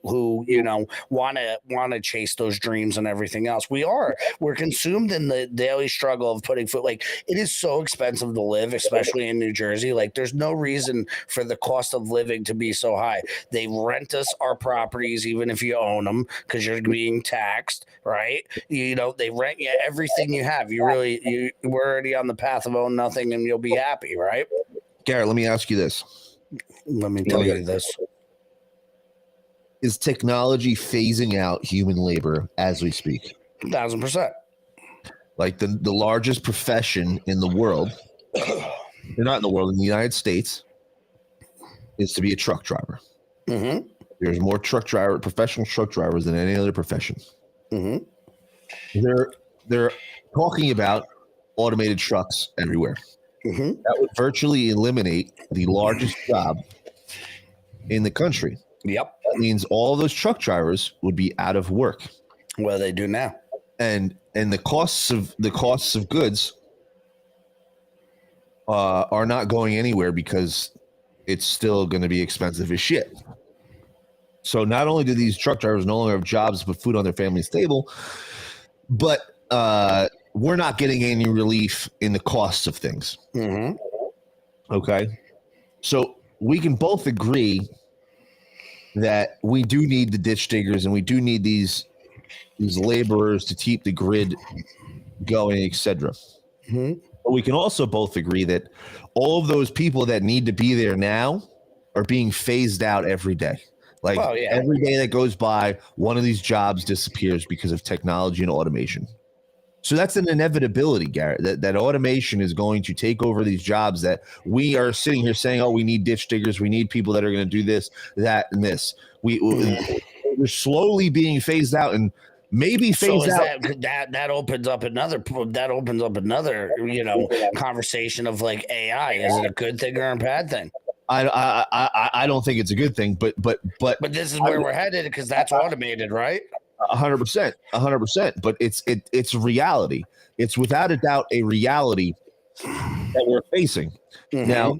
want to chase those dreams and everything else. We're consumed in the daily struggle of putting food. Like, it is so expensive to live, especially in New Jersey. Like, there's no reason for the cost of living to be so high. They rent us our properties even if you own them because you're being taxed, right? They rent you everything you have. We're already on the path of own nothing, and you'll be happy, right? Garrett, let me ask you this. Let me tell you this. Is technology phasing out human labor as we speak? 1,000%. Like the largest profession in the world, they're not in the world, in the United States, is to be a truck driver. Mm-hmm. There's more professional truck drivers than any other profession. Mm-hmm. They're talking about automated trucks everywhere. Mm-hmm. That would virtually eliminate the largest job in the country. Yep. That means all those truck drivers would be out of work. What do they do now? And the costs of goods are not going anywhere because it's still going to be expensive as shit. So not only do these truck drivers no longer have jobs to put food on their family's table, but we're not getting any relief in the costs of things. Mm-hmm. Okay. So we can both agree that we do need the ditch diggers and we do need these laborers to keep the grid going, etc. Mm-hmm. But we can also both agree that all of those people that need to be there now are being phased out every day. Like every day that goes by, one of these jobs disappears because of technology and automation. So that's an inevitability, Garrett, that automation is going to take over these jobs that we are sitting here saying, oh, we need ditch diggers. We need people that are going to do this, that, and this. We're slowly being phased out and maybe phased out. That opens up another conversation of like AI. Is it a good thing or a bad thing? I don't think it's a good thing, but this is where we're headed because that's automated, right? 100%. But it's reality. It's without a doubt a reality that we're facing. Mm-hmm. Now,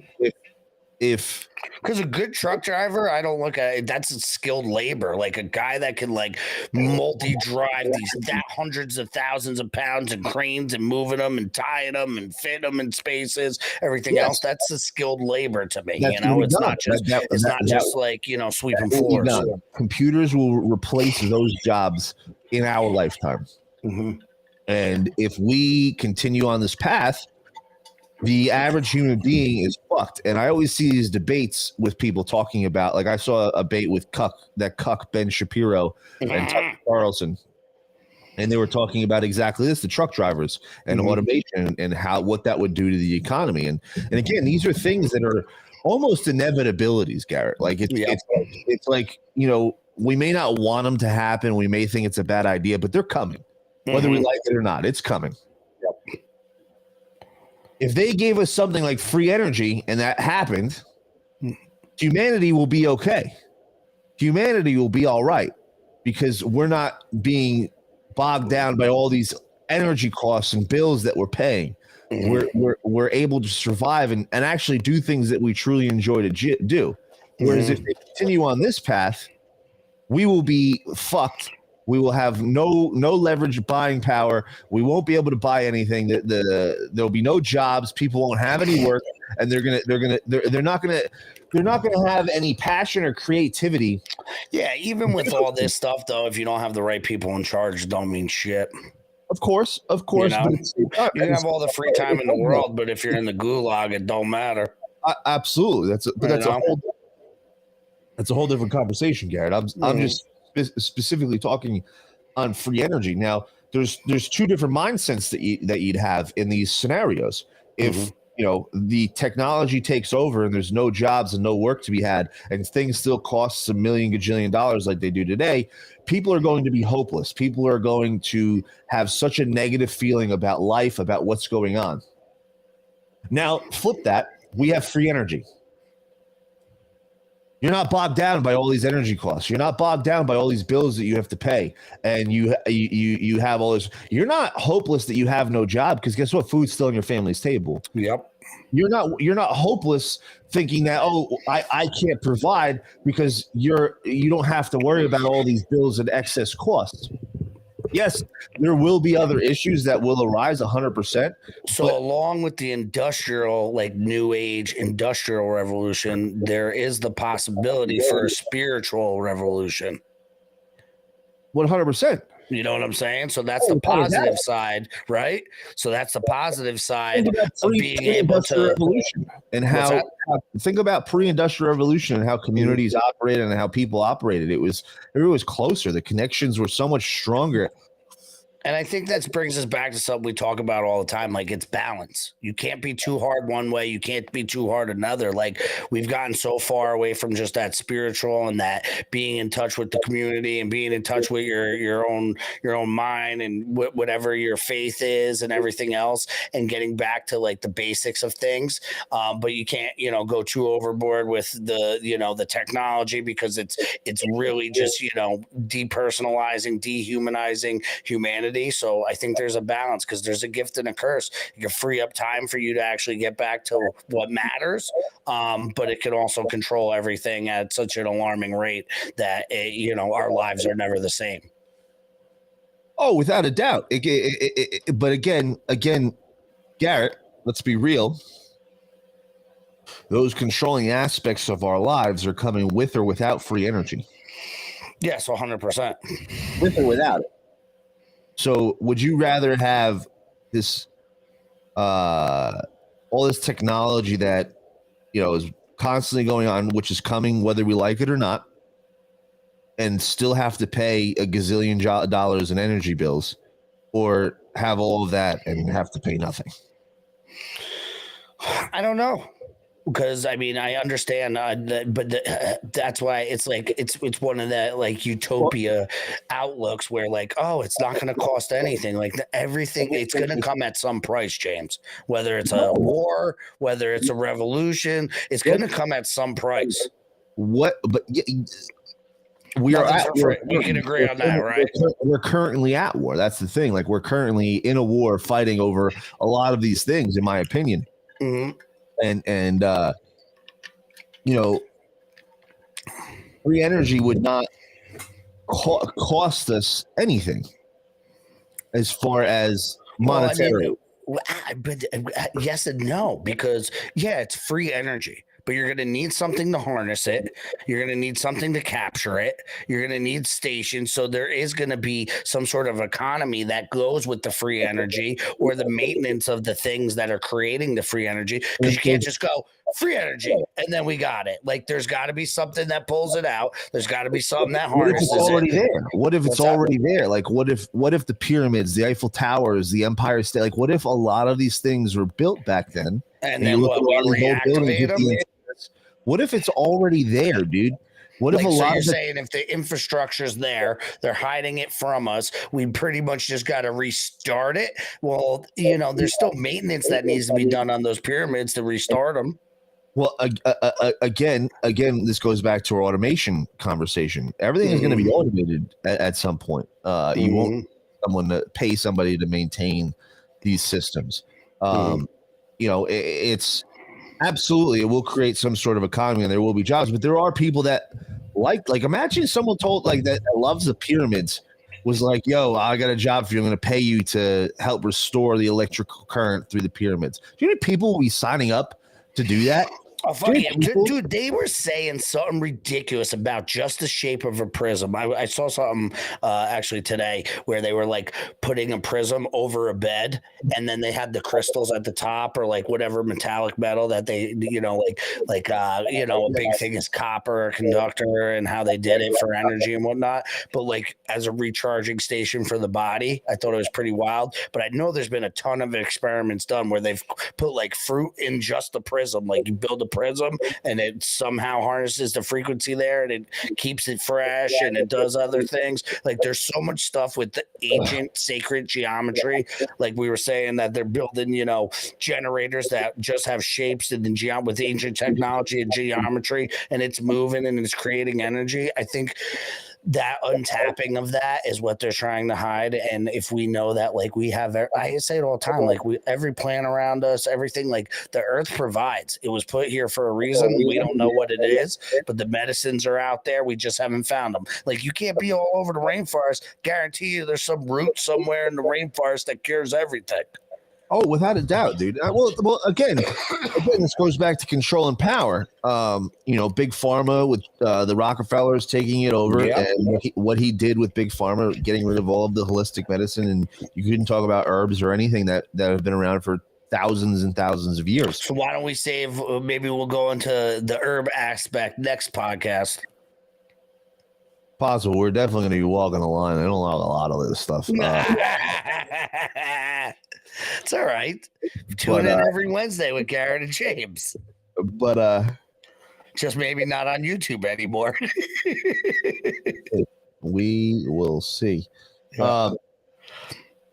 if because a good truck driver, I don't look at it, that's a skilled labor, like a guy that can like multi-drive these hundreds of thousands of pounds and cranes and moving them and tying them and fit them in spaces, everything else. That's a skilled labor to me. It's not just like sweeping floors. Computers will replace those jobs in our lifetime. Mm-hmm. And if we continue on this path, the average human being is fucked. And I always see these debates with people talking about, like I saw a debate with cuck Ben Shapiro and Tucker Carlson. And they were talking about exactly this, the truck drivers and automation and what that would do to the economy. And again, these are things that are almost inevitabilities, Garrett. Like it's like, we may not want them to happen. We may think it's a bad idea, but they're coming. Whether we like it or not, it's coming. Yep. If they gave us something like free energy and that happened, humanity will be okay. Humanity will be all right because we're not being bogged down by all these energy costs and bills that we're paying. We're able to survive and actually do things that we truly enjoy to do. Whereas if they continue on this path, we will be fucked. We will have no leverage buying power. We won't be able to buy anything. There'll be no jobs. People won't have any work, and they're not gonna have any passion or creativity. Yeah, even with all this stuff, though, if you don't have the right people in charge, it don't mean shit. Of course. You can have all the free time in the world, but if you're in the gulag, it don't matter. Absolutely, that's a whole different conversation, Garrett. I'm just specifically talking on free energy. Now, there's two different mindsets that you'd have in these scenarios. If the technology takes over and there's no jobs and no work to be had, and things still cost $1 million gajillion dollars like they do today, people are going to be hopeless. People are going to have such a negative feeling about life, about what's going on. Now, flip that. We have free energy. You're not bogged down by all these energy costs. You're not bogged down by all these bills that you have to pay, and you have all this. You're not hopeless that you have no job because guess what? Food's still on your family's table. Yep. You're not hopeless thinking that I can't provide because you don't have to worry about all these bills and excess costs. Yes, there will be other issues that will arise 100%. So along with the industrial, like new age industrial revolution, there is the possibility for a spiritual revolution. 100%. You know what I'm saying? So that's the positive side, right? So that's the positive side of being able to revolution and how think about pre-industrial revolution and how communities operated and how people operated. It was closer. The connections were so much stronger. And I think that brings us back to something we talk about all the time. Like, it's balance. You can't be too hard one way. You can't be too hard another. Like, we've gotten so far away from just that spiritual and that being in touch with the community and being in touch with your own mind and whatever your faith is and everything else, and getting back to like the basics of things. But you can't, go too overboard with the technology, because it's really just, depersonalizing, dehumanizing humanity. So I think there's a balance, because there's a gift and a curse. It can free up time for you to actually get back to what matters, but it can also control everything at such an alarming rate that our lives are never the same. Oh, without a doubt. But again, Garrett, let's be real. Those controlling aspects of our lives are coming with or without free energy. Yes, 100%. With or without it. So would you rather have this all this technology that is constantly going on, which is coming whether we like it or not, and still have to pay a gazillion dollars in energy bills, or have all of that and have to pay nothing? I don't know. Because I understand, that's why it's like it's one of the like utopia outlooks where like, oh, it's not going to cost anything. Like everything, it's going to come at some price, James. Whether it's a war, whether it's a revolution, it's going to come at some price. What? But we can agree on that, right? We're currently at war. That's the thing. Like, we're currently in a war, fighting over a lot of these things, in my opinion. Mm-hmm. And free energy would not cost us anything as far as monetary. But yes and no, because it's free energy, but you're going to need something to harness it. You're going to need something to capture it. You're going to need stations. So there is going to be some sort of economy that goes with the free energy, or the maintenance of the things that are creating the free energy. Because you can't just go free energy and then we got it. Like, there's got to be something that pulls it out. There's got to be something that harnesses it. What if it's already there? Like, what if the pyramids, the Eiffel Towers, the Empire State, like, what if a lot of these things were built back then? And then what, we reactivate them? What if it's already there, dude? What if you're saying if the infrastructure's there, they're hiding it from us, we pretty much just got to restart it? Well, there's still maintenance that needs to be done on those pyramids to restart them. Well, again, this goes back to our automation conversation. Everything is going to be automated at some point. You won't pay somebody to maintain these systems. It's absolutely, it will create some sort of economy and there will be jobs, but there are people that like imagine someone told like that loves the pyramids was like, yo, I got a job for you. I'm going to pay you to help restore the electrical current through the pyramids. Do you know people will be signing up to do that? Oh, fuck yeah. Dude, they were saying something ridiculous about just the shape of a prism. I saw something actually today where they were like putting a prism over a bed, and then they had the crystals at the top, or like whatever metallic metal that they, a big thing is copper, a conductor, and how they did it for energy and whatnot. But like as a recharging station for the body, I thought it was pretty wild. But I know there's been a ton of experiments done where they've put like fruit in just the prism. Like, you build a prism, and it somehow harnesses the frequency there, and it keeps it fresh, and it does other things. Like there's so much stuff with the ancient sacred geometry. Like we were saying that they're building, generators that just have shapes and then with ancient technology and geometry, and it's moving and it's creating energy. I think that untapping of that is what they're trying to hide. And if we know that, like we have, I say it all the time, like every plant around us, everything, like the earth provides. It was put here for a reason. We don't know what it is, but the medicines are out there. We just haven't found them. Like you can't be all over the rainforest. Guarantee you there's some root somewhere in the rainforest that cures everything. Oh, without a doubt, dude. Well, again, this goes back to control and power. Big Pharma with the Rockefellers taking it over, and what he did with Big Pharma, getting rid of all of the holistic medicine, and you couldn't talk about herbs or anything that have been around for thousands and thousands of years. So why don't we save? Maybe we'll go into the herb aspect next podcast. Possible. We're definitely going to be walking the line. I don't know a lot of this stuff. It's all right. Tune in every Wednesday with Garrett and James. But just maybe not on YouTube anymore. We will see. But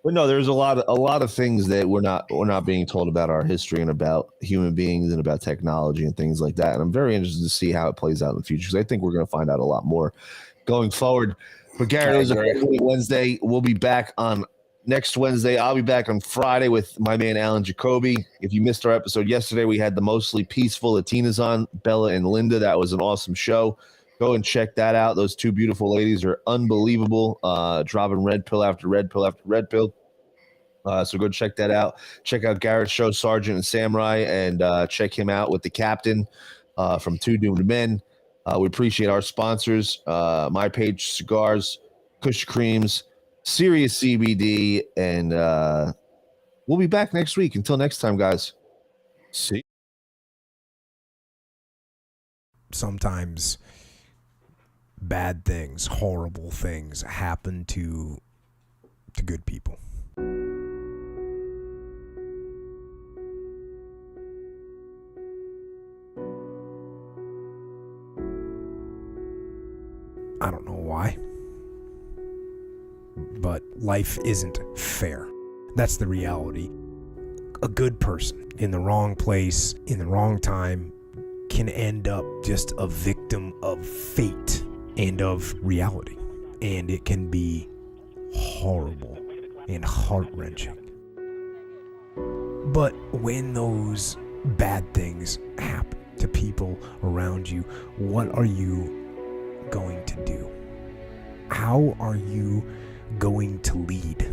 no, there's a lot of things that we're not being told about our history and about human beings and about technology and things like that. And I'm very interested to see how it plays out in the future, because I think we're going to find out a lot more going forward. But Garrett, it was a great Wednesday. We'll be back on next Wednesday. I'll be back on Friday with my man Alan Jacoby. If you missed our episode yesterday, we had the Mostly Peaceful Latinas on, Bella and Linda. That was an awesome show. Go and check that out. Those two beautiful ladies are unbelievable, dropping red pill after red pill after red pill. So go check that out. Check out Garrett's show, Sergeant and Samurai, and check him out with the captain from Two Doomed Men. We appreciate our sponsors, My Page Cigars, Kush Creams, Serious CBD, and we'll be back next week. Until next time, guys. See. Sometimes bad things, horrible things happen to good people. I don't know why, but life isn't fair. That's the reality. A good person in the wrong place, in the wrong time, can end up just a victim of fate and of reality. And it can be horrible and heart-wrenching. But when those bad things happen to people around you, what are you going to do? How are you going to lead?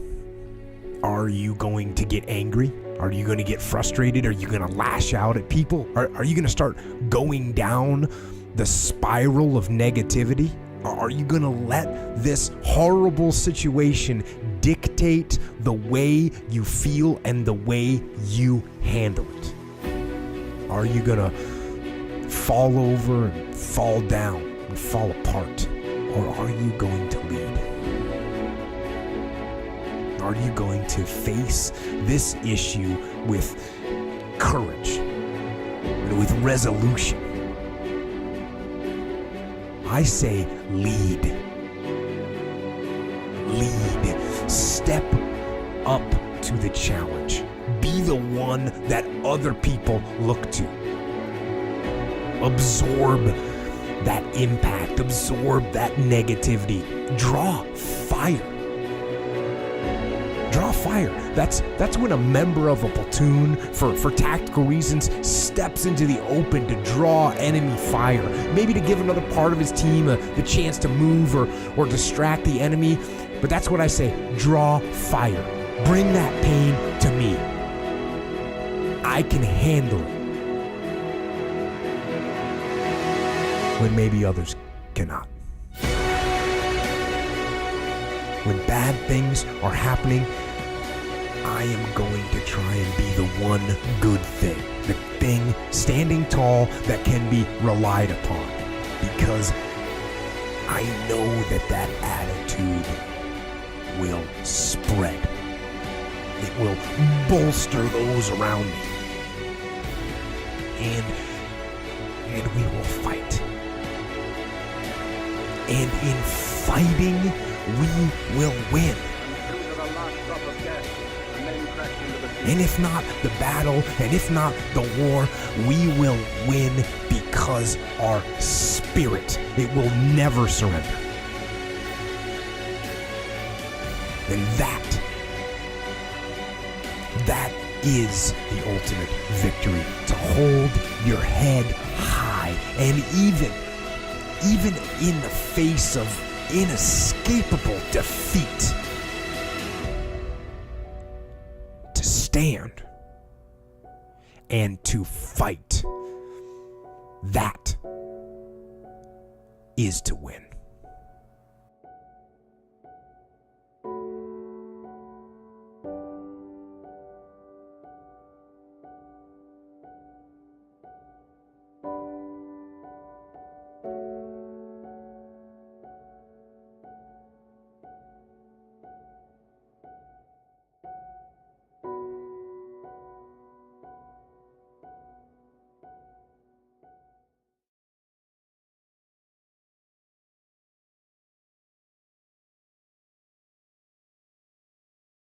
Are you going to get angry? Are you going to get frustrated? Are you going to lash out at people? Are you going to start going down the spiral of negativity? Are you going to let this horrible situation dictate the way you feel and the way you handle it? Are you going to fall over and fall down and fall apart? Or are you going to lead? Are you going to face this issue with courage and with resolution? I say lead. Lead. Step up to the challenge. Be the one that other people look to. Absorb that impact. Absorb that negativity. Draw fire. Draw fire. That's when a member of a platoon, for tactical reasons, steps into the open to draw enemy fire. Maybe to give another part of his team the chance to move or distract the enemy. But that's what I say. Draw fire. Bring that pain to me. I can handle it when maybe others cannot. When bad things are happening, I am going to try and be the one good thing, the thing standing tall that can be relied upon, because I know that attitude will spread. It will bolster those around me. And and we will fight. And in fighting, we will win. And if not the battle, and if not the war, we will win because our spirit, it will never surrender. And that is the ultimate victory. To hold your head high, and even in the face of inescapable defeat, to stand and to fight. That is to win.